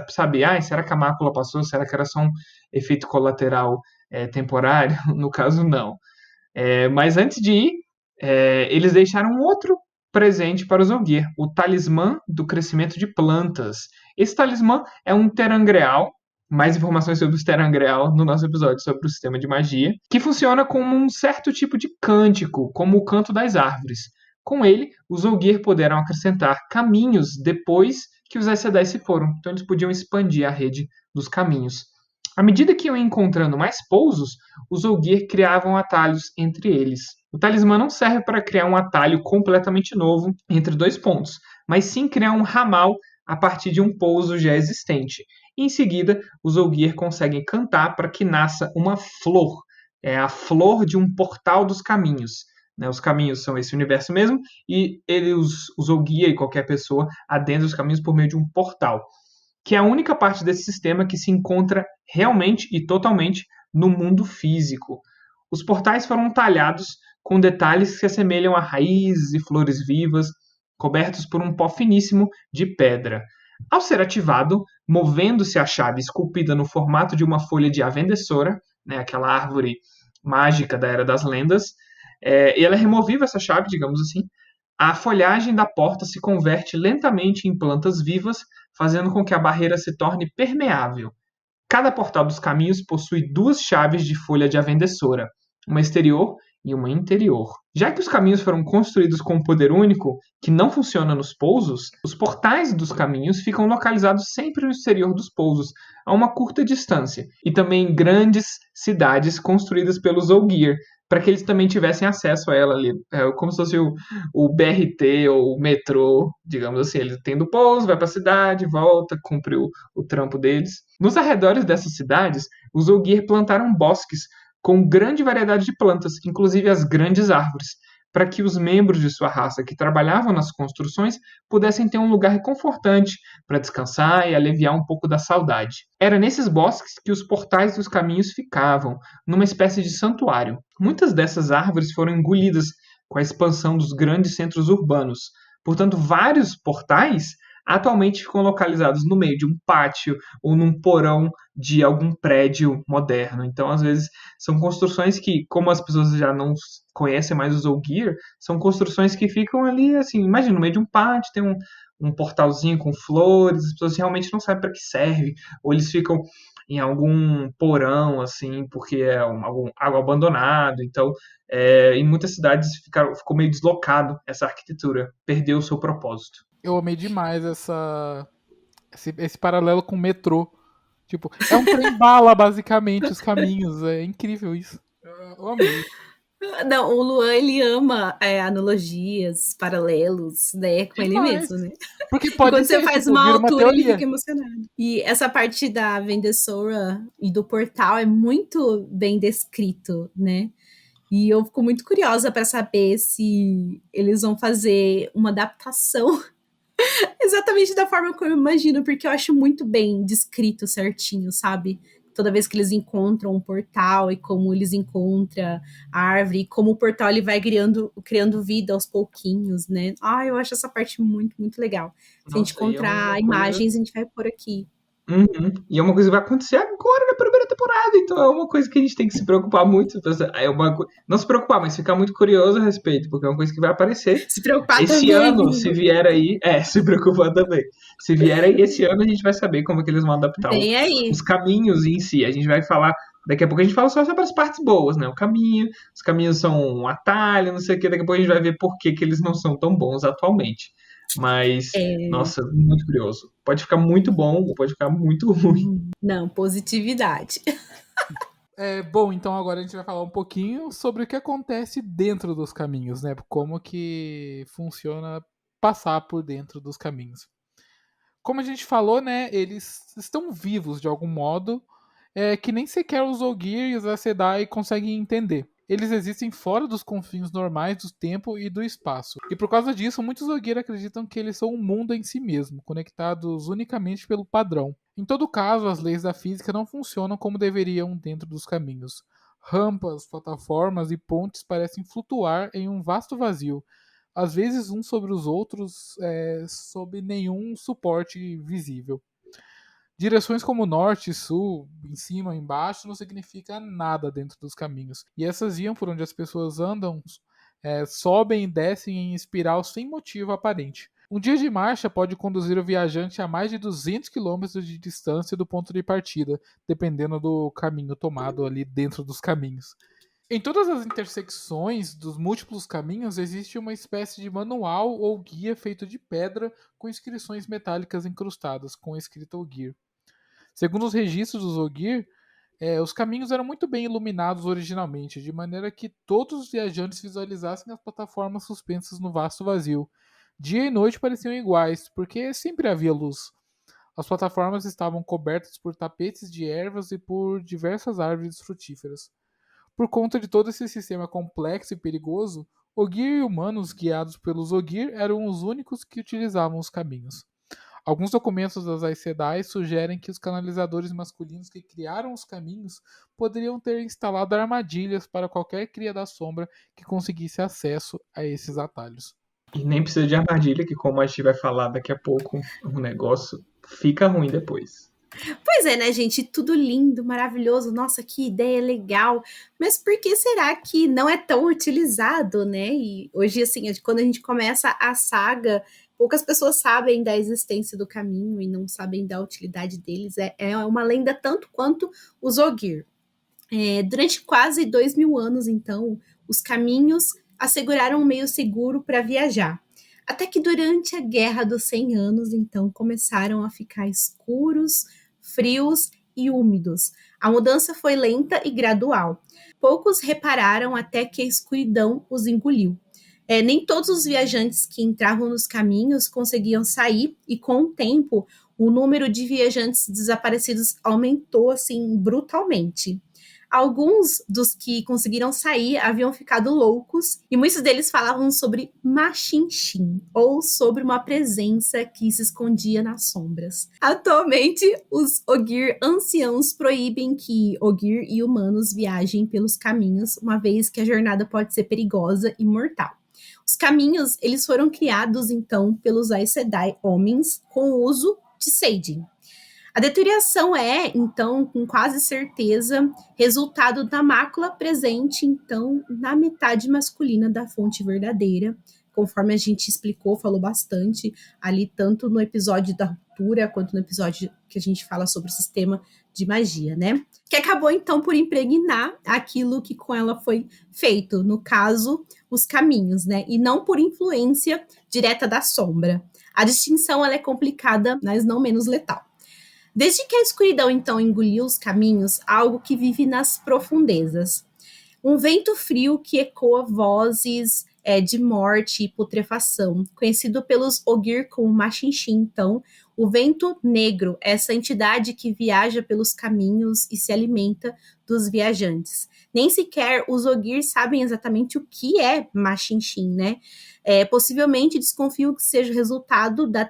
saber, será que a mácula passou? Será que era só um efeito colateral temporário? No caso, não. Mas antes de ir, eles deixaram um outro presente para os Ogier, o Talismã do Crescimento de Plantas. Esse talismã é um terangreal, mais informações sobre os terangreal no nosso episódio sobre o sistema de magia, que funciona como um certo tipo de cântico, como o canto das árvores. Com ele, os Ogier puderam acrescentar caminhos depois que os Aes Sedai se foram, então eles podiam expandir a rede dos caminhos. À medida que iam encontrando mais pousos, os Ogier criavam atalhos entre eles. O talismã não serve para criar um atalho completamente novo entre dois pontos, mas sim criar um ramal a partir de um pouso já existente. E em seguida, os Ogier conseguem cantar para que nasça uma flor. É a flor de um portal dos caminhos. Né? Os caminhos são esse universo mesmo, e os Ogier e qualquer pessoa adentra os caminhos por meio de um portal, que é a única parte desse sistema que se encontra realmente e totalmente no mundo físico. Os portais foram talhados com detalhes que se assemelham a raízes e flores vivas, cobertos por um pó finíssimo de pedra. Ao ser ativado, movendo-se a chave esculpida no formato de uma folha de Avendessora, né, aquela árvore mágica da Era das Lendas, e ela é removível, essa chave, digamos assim, a folhagem da porta se converte lentamente em plantas vivas, fazendo com que a barreira se torne permeável. Cada portal dos caminhos possui 2 chaves de folha de Avendessora, uma exterior e uma interior. Já que os caminhos foram construídos com um poder único, que não funciona nos pousos, os portais dos caminhos ficam localizados sempre no exterior dos pousos, a uma curta distância, e também em grandes cidades construídas pelos Ogier, para que eles também tivessem acesso a ela ali, como se fosse o BRT ou o metrô, digamos assim. Ele tem do pouso, vai para a cidade, volta, cumpre o trampo deles. Nos arredores dessas cidades, os Ogier plantaram bosques com grande variedade de plantas, inclusive as grandes árvores, para que os membros de sua raça que trabalhavam nas construções pudessem ter um lugar reconfortante para descansar e aliviar um pouco da saudade. Era nesses bosques que os portais dos caminhos ficavam, numa espécie de santuário. Muitas dessas árvores foram engolidas com a expansão dos grandes centros urbanos. Portanto, vários portais atualmente ficam localizados no meio de um pátio ou num porão de algum prédio moderno. Então, às vezes, são construções que, como as pessoas já não conhecem mais os Ogier, são construções que ficam ali, assim, imagina, no meio de um pátio, tem um portalzinho com flores, as pessoas realmente não sabem para que serve, ou eles ficam em algum porão, assim, porque é algo abandonado. Então, em muitas cidades ficou meio deslocado essa arquitetura, perdeu o seu propósito. Eu amei demais esse paralelo com o metrô. Tipo, é um trem-bala, basicamente, os caminhos. É incrível isso. Eu amei. Não, o Luan, ele ama analogias, paralelos, né, com ele mesmo, né? Porque pode quando ser, você faz tipo, uma vira altura, ele teoria. fica emocionado. E essa parte da Avendessora e do portal é muito bem descrito, né? E eu fico muito curiosa para saber se eles vão fazer uma adaptação exatamente da forma como eu imagino, porque eu acho muito bem descrito certinho, sabe? Toda vez que eles encontram um portal e como eles encontram a árvore, e como o portal ele vai criando vida aos pouquinhos, né? Eu acho essa parte muito, muito legal. Se a gente encontrar imagens, a gente vai pôr aqui. Uhum. E é uma coisa que vai acontecer agora na primeira temporada, então é uma coisa que a gente tem que se preocupar muito. Não se preocupar, mas ficar muito curioso a respeito, porque é uma coisa que vai aparecer Se preocupar esse também, ano, amigo. se vier aí. Se preocupar também. Se vier aí esse ano, a gente vai saber como é que eles vão adaptar os caminhos em si. A gente vai falar. Daqui a pouco a gente fala só sobre as partes boas, né? Os caminhos são um atalho, não sei o que. Daqui a pouco a gente vai ver por que eles não são tão bons atualmente. Mas, nossa, muito curioso. Pode ficar muito bom ou pode ficar muito ruim. Não, positividade. Bom, então agora a gente vai falar um pouquinho sobre o que acontece dentro dos caminhos, né? Como que funciona passar por dentro dos caminhos. Como a gente falou, né? Eles estão vivos de algum modo, que nem sequer os Ogier e os Aes Sedai conseguem entender. Eles existem fora dos confins normais do tempo e do espaço. E por causa disso, muitos Ogier acreditam que eles são um mundo em si mesmo, conectados unicamente pelo padrão. Em todo caso, as leis da física não funcionam como deveriam dentro dos caminhos. Rampas, plataformas e pontes parecem flutuar em um vasto vazio, às vezes uns sobre os outros, sob nenhum suporte visível. Direções como norte e sul, em cima e embaixo, não significa nada dentro dos caminhos. E essas vias por onde as pessoas andam sobem e descem em espiral sem motivo aparente. Um dia de marcha pode conduzir o viajante a mais de 200 km de distância do ponto de partida, dependendo do caminho tomado ali dentro dos caminhos. Em todas as intersecções dos múltiplos caminhos existe uma espécie de manual ou guia feito de pedra com inscrições metálicas incrustadas com a escrita Ogier. Segundo os registros dos Ogier, os caminhos eram muito bem iluminados originalmente, de maneira que todos os viajantes visualizassem as plataformas suspensas no vasto vazio. Dia e noite pareciam iguais, porque sempre havia luz. As plataformas estavam cobertas por tapetes de ervas e por diversas árvores frutíferas. Por conta de todo esse sistema complexo e perigoso, Ogier e humanos guiados pelos Ogier eram os únicos que utilizavam os caminhos. Alguns documentos das Aes Sedai sugerem que os canalizadores masculinos que criaram os caminhos poderiam ter instalado armadilhas para qualquer cria da sombra que conseguisse acesso a esses atalhos. E nem precisa de armadilha, que como a gente vai falar daqui a pouco, o negócio fica ruim depois. Pois é, né, gente? Tudo lindo, maravilhoso. Nossa, que ideia legal. Mas por que será que não é tão utilizado, né? E hoje, assim, quando a gente começa a saga, poucas pessoas sabem da existência do caminho e não sabem da utilidade deles. É uma lenda tanto quanto os Ogier. Durante quase 2000 anos, então, os caminhos asseguraram um meio seguro para viajar. Até que durante a Guerra dos 100 Anos, então, começaram a ficar escuros, frios e úmidos. A mudança foi lenta e gradual. Poucos repararam até que a escuridão os engoliu. Nem todos os viajantes que entravam nos caminhos conseguiam sair, e com o tempo, o número de viajantes desaparecidos aumentou assim brutalmente. Alguns dos que conseguiram sair haviam ficado loucos, e muitos deles falavam sobre Machinchim, ou sobre uma presença que se escondia nas sombras. Atualmente, os Ogier anciãos proíbem que Ogier e humanos viajem pelos caminhos, uma vez que a jornada pode ser perigosa e mortal. Os caminhos, eles foram criados, então, pelos Aes Sedai homens com o uso de Seidin. A deterioração é, então, com quase certeza, resultado da mácula presente, então, na metade masculina da fonte verdadeira, conforme a gente explicou, falou bastante ali, tanto no episódio da ruptura, quanto no episódio que a gente fala sobre o sistema de magia, né? Que acabou, então, por impregnar aquilo que com ela foi feito, no caso, os caminhos, né? E não por influência direta da sombra. A distinção, ela é complicada, mas não menos letal. Desde que a escuridão, então, engoliu os caminhos, algo que vive nas profundezas. Um vento frio que ecoa vozes de morte e putrefação, conhecido pelos Ogier como Machinchim, então, o vento negro, essa entidade que viaja pelos caminhos e se alimenta dos viajantes. Nem sequer os Ogier sabem exatamente o que é Machinchim, né? Possivelmente desconfio que seja resultado da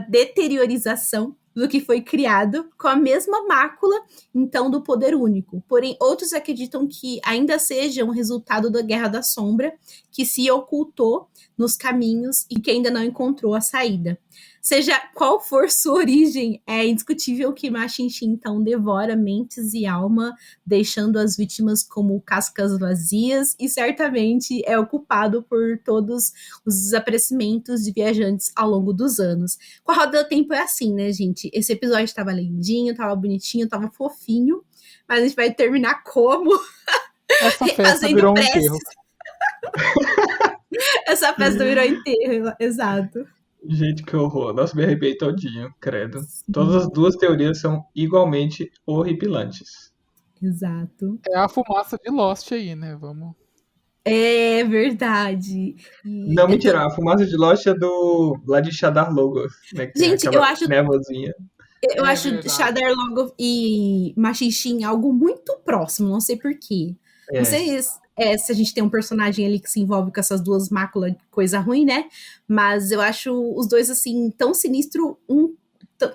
deteriorização do que foi criado com a mesma mácula, então, do poder único. Porém, outros acreditam que ainda seja um resultado da Guerra da Sombra, que se ocultou nos caminhos e que ainda não encontrou a saída. Seja qual for sua origem, é indiscutível que Machinchim, então, devora mentes e alma, deixando as vítimas como cascas vazias, e certamente é o culpado por todos os desaparecimentos de viajantes ao longo dos anos. Com a Roda do Tempo é assim, né, gente? Esse episódio estava lindinho, estava bonitinho, estava fofinho, mas a gente vai terminar como? Essa festa Fazendo virou um preces. enterro. Essa festa virou enterro, exato. Gente, que horror. Nossa, me arrepiei todinho, credo. Todas as Sim, duas teorias são igualmente horripilantes. exato. É a fumaça de Lost aí, né? Vamos. É verdade. E Não, mentira, a fumaça de Lost é do lá de Shadar Logos, né? Que tem gente, aquela névoazinha. eu É acho verdade. Shadar Logoth e Machinxin algo muito próximo, não sei por quê. Não É, sei se a gente tem um personagem ali que se envolve com essas duas máculas de coisa ruim, né? Mas eu acho os dois, assim, tão sinistro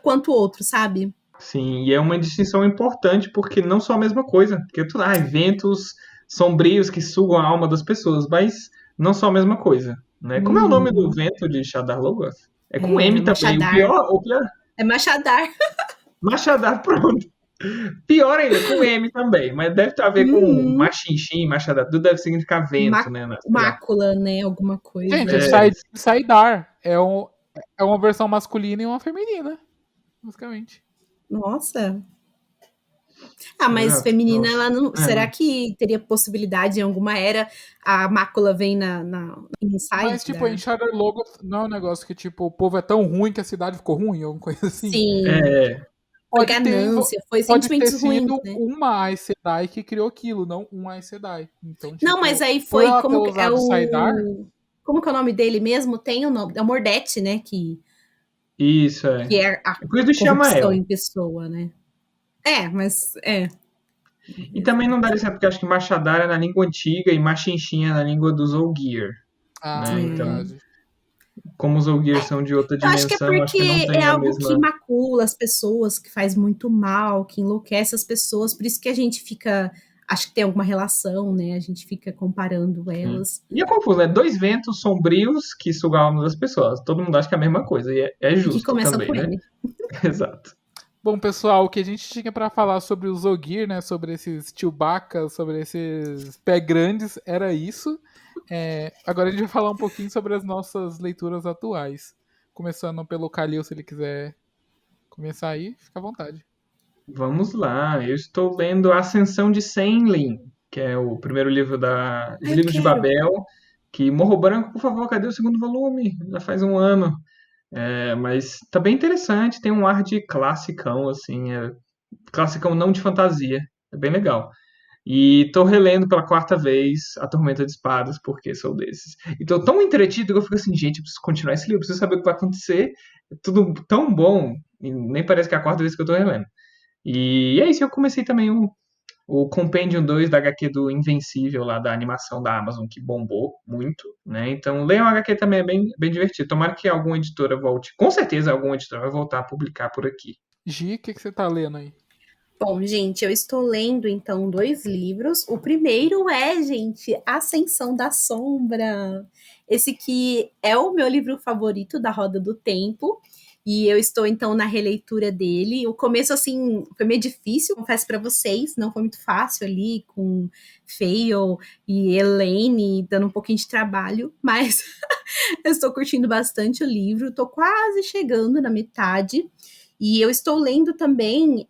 quanto o outro, sabe? sim, e é uma distinção importante porque não são a mesma coisa. Porque tudo, eventos sombrios que sugam a alma das pessoas, mas não são a mesma coisa, né? Como é o nome do Uhum. vento de Shadar Logos? É com É, M também. Machadar. O pior, É Machadar. Machadar, pronto. Pior ainda, com M também, mas deve ter a ver com Uhum. machinchim, machadar, tudo deve significar vento, né? Sei lá. Mácula, né? Alguma coisa. Gente, É, Saidar é uma versão masculina e uma feminina, basicamente. Nossa. Ah, mas exato. feminina, Nossa. ela não. É, Será que teria possibilidade em alguma era a mácula vem inside Mas, tipo, em da. Shadow Logo não é um negócio que, tipo, o povo é tão ruim que a cidade ficou ruim, ou alguma coisa assim. Sim, é, foi Pode ter, ganância, foi pode ter sentimentos ruins, sido né? uma Aes Sedai que criou aquilo, não um Aes Sedai. Então, Não, mas tipo, aí por foi ela ter como que é usado Saidar, o. Como que é o nome dele mesmo? Tem o nome. É o Mordete, né? isso, Que é. é a É coisa do corrupção Shamael. em pessoa, né? É, mas é. E também não daria certo, porque acho que Machadar é na língua antiga e Machinchim é na língua dos Ogier, né? Então, verdade. como os Ogier são de outra Eu acho que é dimensão, acho que não porque é tem a algo que mesma. macula as pessoas, que faz muito mal, que enlouquece as pessoas, por isso que a gente fica, acho que tem alguma relação, né? A gente fica comparando Sim. elas. E é confuso, né? Dois ventos sombrios que sugam a alma das pessoas. Todo mundo acha que é a mesma coisa, e é E que justo começam também, com né? N. Exato. Bom, pessoal, o que a gente tinha pra falar sobre os Ogier, né, sobre esses Chewbacca, sobre esses pé grandes, era isso. Agora a gente vai falar um pouquinho sobre as nossas leituras atuais. Começando pelo Kalil, se ele quiser começar aí, fica à vontade. Vamos lá. Eu estou lendo A Ascensão de Senlin, que é o primeiro livro dos Ah, eu livros de quero. Babel. Que Morro Branco, por favor, cadê o segundo volume? Já faz um ano. Mas tá bem interessante, tem um ar de classicão, assim, classicão não de fantasia. É bem legal. E tô relendo pela quarta vez A Tormenta de Espadas, porque sou desses. E tô tão entretido que eu fico assim, gente, eu preciso continuar esse livro, preciso saber o que vai acontecer. É tudo tão bom, e nem parece que é a quarta vez que eu tô relendo. E é isso, eu comecei também o Compendium 2 da HQ do Invencível, lá da animação da Amazon, que bombou muito, né? Então, leiam a HQ também, é bem divertido. Tomara que alguma editora volte. Com certeza alguma editora vai voltar a publicar por aqui. Gi, o que você tá lendo aí? Bom, gente, eu estou lendo então dois livros. O primeiro é, gente, Ascensão da Sombra. Esse que é o meu livro favorito da Roda do Tempo. E eu estou então na releitura dele. O começo, assim, foi meio difícil, confesso para vocês, não foi muito fácil ali com Fail e Elaine dando um pouquinho de trabalho, mas eu estou curtindo bastante o livro, estou quase chegando na metade. E eu estou lendo também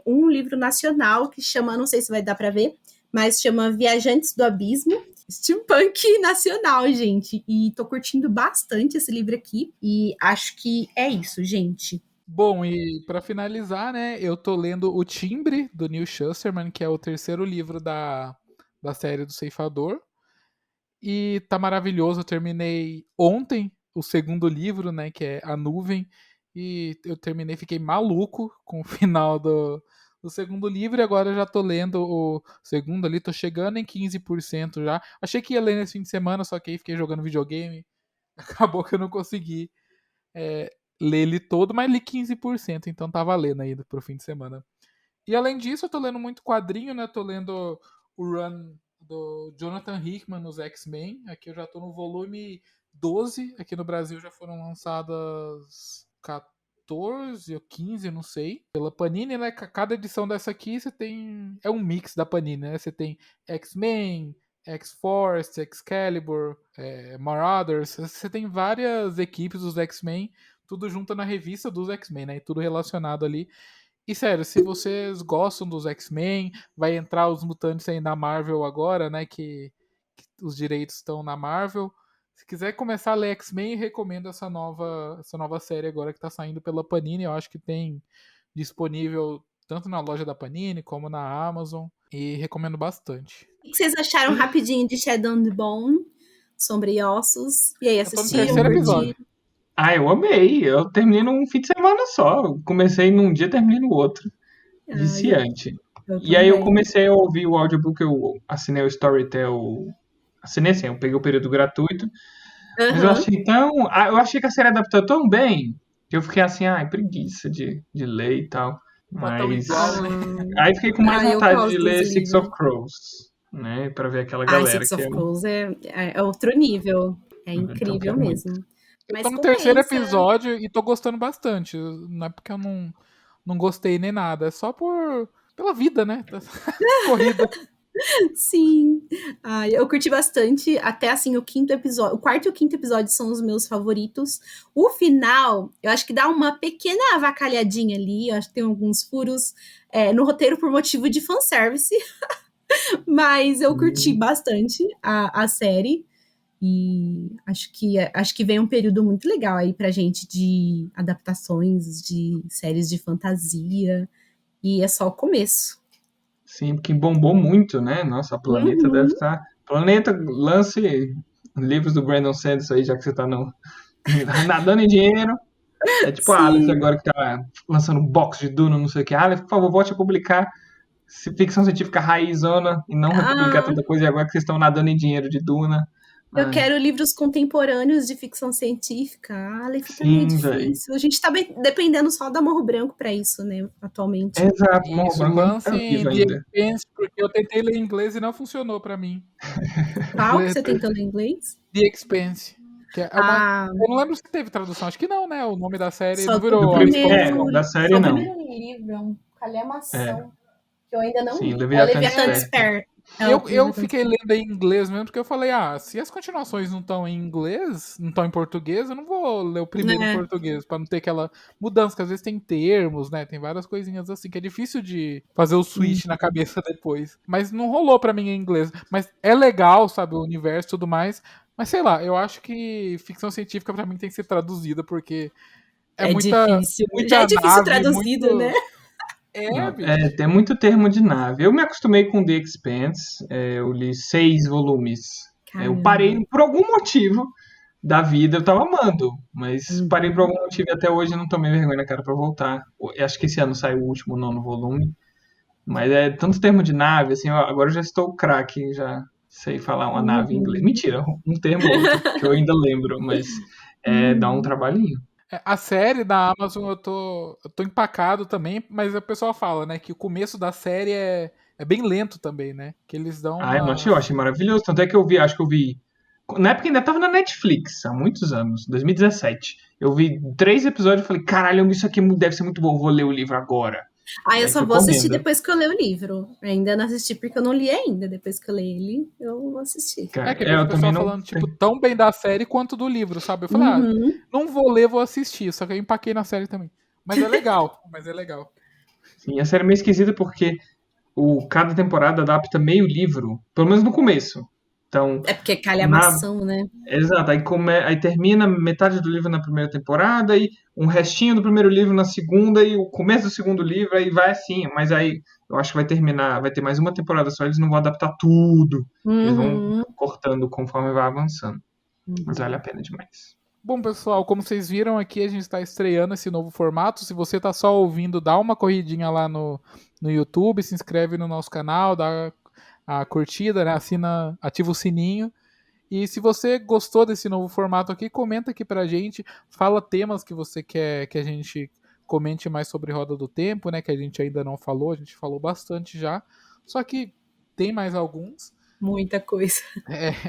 um livro nacional que chama, não sei se vai dar para ver, mas chama Viajantes do Abismo. Steampunk nacional, gente. E tô curtindo bastante esse livro aqui. E acho que é isso, gente. Bom, e pra finalizar, né, eu tô lendo O Timbre, do Neil Shusterman, que é o terceiro livro da série do Ceifador. E tá maravilhoso, eu terminei ontem o segundo livro, né, que é A Nuvem, e eu terminei, fiquei maluco com o final do segundo livro, e agora eu já tô lendo o segundo ali, tô chegando em 15% já. Achei que ia ler nesse fim de semana, só que aí fiquei jogando videogame, acabou que eu não consegui ler ele todo, mas li 15%, então tá valendo ainda pro fim de semana. E além disso, eu tô lendo muito quadrinho, né? Tô lendo o run do Jonathan Hickman nos X-Men. Aqui eu já tô no volume 12. Aqui no Brasil já foram lançadas 14 ou 15, não sei. Pela Panini, né? Cada edição dessa aqui você tem. É um mix da Panini, né? Você tem X-Men, X-Force, Excalibur, Marauders. Você tem várias equipes dos X-Men, tudo junto na revista dos X-Men, né? E tudo relacionado ali. E sério, se vocês gostam dos X-Men, vai entrar os mutantes aí na Marvel agora, né? Que os direitos estão na Marvel. Se quiser começar a ler X-Men, recomendo essa nova série agora que tá saindo pela Panini. Eu acho que tem disponível tanto na loja da Panini como na Amazon. E recomendo bastante. O que vocês acharam rapidinho de Shadow on the Bone? Sombra e Ossos? E aí, Eu tô no assistiram, terceiro episódio. curtiram? Ah, eu amei. Eu terminei num fim de semana só. Eu comecei num dia, terminei no outro. Ah, eu Viciante. E aí eu também. comecei a ouvir o audiobook, eu assinei o Storytel. Assinei assim, eu peguei o período gratuito. Mas eu Aham. achei tão. Eu achei que a série adaptou tão bem que eu fiquei assim, ai, preguiça de ler e tal. Tá tão igual, né? Aí fiquei com mais Eu vontade de gosto ler desse Six livro. of Crows, né? Pra ver aquela Ah, galera Six que of é. Crows é outro nível. É Então incrível quero muito. mesmo. Eu tô Mas no terceiro compensa. episódio e tô gostando bastante. Não é porque eu não gostei nem nada. É só pela vida, né? Corrida. Sim. Ai, eu curti bastante. Até assim, o quinto episódio. O quarto e o quinto episódio são os meus favoritos. O final, eu acho que dá uma pequena avacalhadinha ali. Eu acho que tem alguns furos no roteiro por motivo de fanservice. Mas eu curti bastante a série. E acho que vem um período muito legal aí pra gente de adaptações de séries de fantasia. E é só o começo. Sim, porque bombou muito, né? Nossa, a Planeta deve Uhum. estar. Planeta, lance livros do Brandon Sanderson aí, já que você tá no... nadando em dinheiro. É tipo a Aleph Sim. agora que tá lançando box de Duna, não sei o que. Aleph, por favor, volte a publicar ficção científica raizona e não republicar Ah, tanta coisa. E agora que vocês estão nadando em dinheiro de Duna. eu Ai, quero livros contemporâneos de ficção científica. A Aleph tá meio sim, velho. difícil. A gente tá dependendo só da Morro Branco pra isso, né, atualmente. Exato, Morro Isso, Branco não tá lance vivo The ainda. Expanse, porque eu tentei ler em inglês e não funcionou pra mim. Qual que você tentou ler em inglês? The Expanse. Que é uma. Ah, Eu não lembro se teve tradução, acho que não, né? O nome da série só não do Do virou a primeiro, expansão. da série só do não. primeiro livro, é um É, calhamação, que eu ainda não sim, li. É o Leviatã Leviatã Desperta. Desper. É o Eu Leviatã fiquei Desper. lendo em inglês mesmo, porque eu falei, se as continuações não estão em inglês, não estão em português, eu não vou ler o primeiro em É, português, pra não ter aquela mudança, que às vezes tem termos, né? Tem várias coisinhas assim, que é difícil de fazer o switch na cabeça depois. Mas não rolou pra mim em inglês. Mas é legal, sabe, o universo e tudo mais. Mas sei lá, eu acho que ficção científica pra mim tem que ser traduzida, porque é é difícil. Já é muita difícil nave, traduzido, né? muito. É, bicho. Tem muito termo de nave. Eu me acostumei com The Expanse. Eu li 6 volumes. Eu Caramba. parei por algum motivo da vida. Eu tava amando, mas parei por Uhum. algum motivo e até hoje não tomei vergonha na cara pra voltar. Eu acho que esse ano saiu o último nono volume. Mas é tanto termo de nave, assim, agora eu já estou craque, já sei falar uma nave em inglês. Uhum. Mentira, um termo ou outro, que eu ainda lembro, mas dá um Uhum. trabalhinho. A série da Amazon eu tô empacado também, mas o pessoal fala, né, que o começo da série é bem lento também, né? Que eles dão Ah, uma. eu achei maravilhoso. Tanto é que eu vi, acho que eu vi. Na época ainda tava na Netflix, há muitos anos, 2017. Eu vi 3 episódios e falei, caralho, isso aqui deve ser muito bom, vou ler o livro agora. Ah, E eu aí só fui vou assistir correndo. depois que eu ler o livro. Ainda não assisti porque eu não li ainda. Depois que eu ler ele, eu vou assistir. É Cara, que eu vejo o eu também pessoal não. falando, tipo, tão bem da série quanto do livro, sabe? Eu falei, Uhum. não vou ler, vou assistir. Só que eu empaquei na série também. Mas é legal, mas é legal. Sim, a série é meio esquisita porque cada temporada adapta meio livro, pelo menos no começo. Então, É porque é na, calhamação, né? exato, aí termina metade do livro na primeira temporada e um restinho do primeiro livro na segunda e o começo do segundo livro, aí vai assim, mas aí eu acho que vai terminar, vai ter mais uma temporada só, eles não vão adaptar tudo, eles vão Uhum. cortando conforme vai avançando, mas vale a Uhum. pena demais. Bom, pessoal, como vocês viram aqui, a gente está estreando esse novo formato. Se você está só ouvindo, dá uma corridinha lá no YouTube, se inscreve no nosso canal, dá a curtida, né? Assina, ativa o sininho. E se você gostou desse novo formato aqui, comenta aqui pra gente, fala temas que você quer que a gente comente mais sobre Roda do Tempo, né? Que a gente ainda não falou, a gente falou bastante já. Só que tem mais alguns. Muita coisa.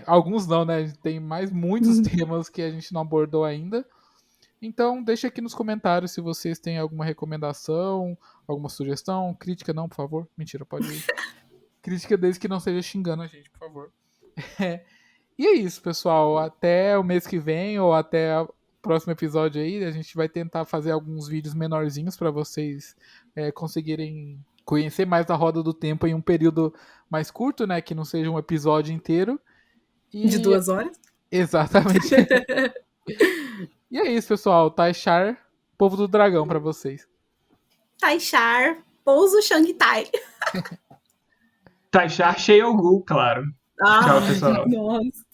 Alguns não, né? Tem mais muitos temas que a gente não abordou ainda. Então, deixa aqui nos comentários se vocês têm alguma recomendação, alguma sugestão, crítica não, por favor. Mentira, pode ir. Crítica desde que não seja xingando a gente, por favor. E é isso, pessoal. Até o mês que vem ou até o próximo episódio aí, a gente vai tentar fazer alguns vídeos menorzinhos para vocês conseguirem conhecer mais da Roda do Tempo em um período mais curto, né? Que não seja um episódio inteiro. De E 2 horas? Exatamente. E é isso, pessoal. Taishar, povo do dragão pra vocês. Taishar, pouso Shangtai. Taishar Sheogu, claro. Tchau, pessoal. Nossa.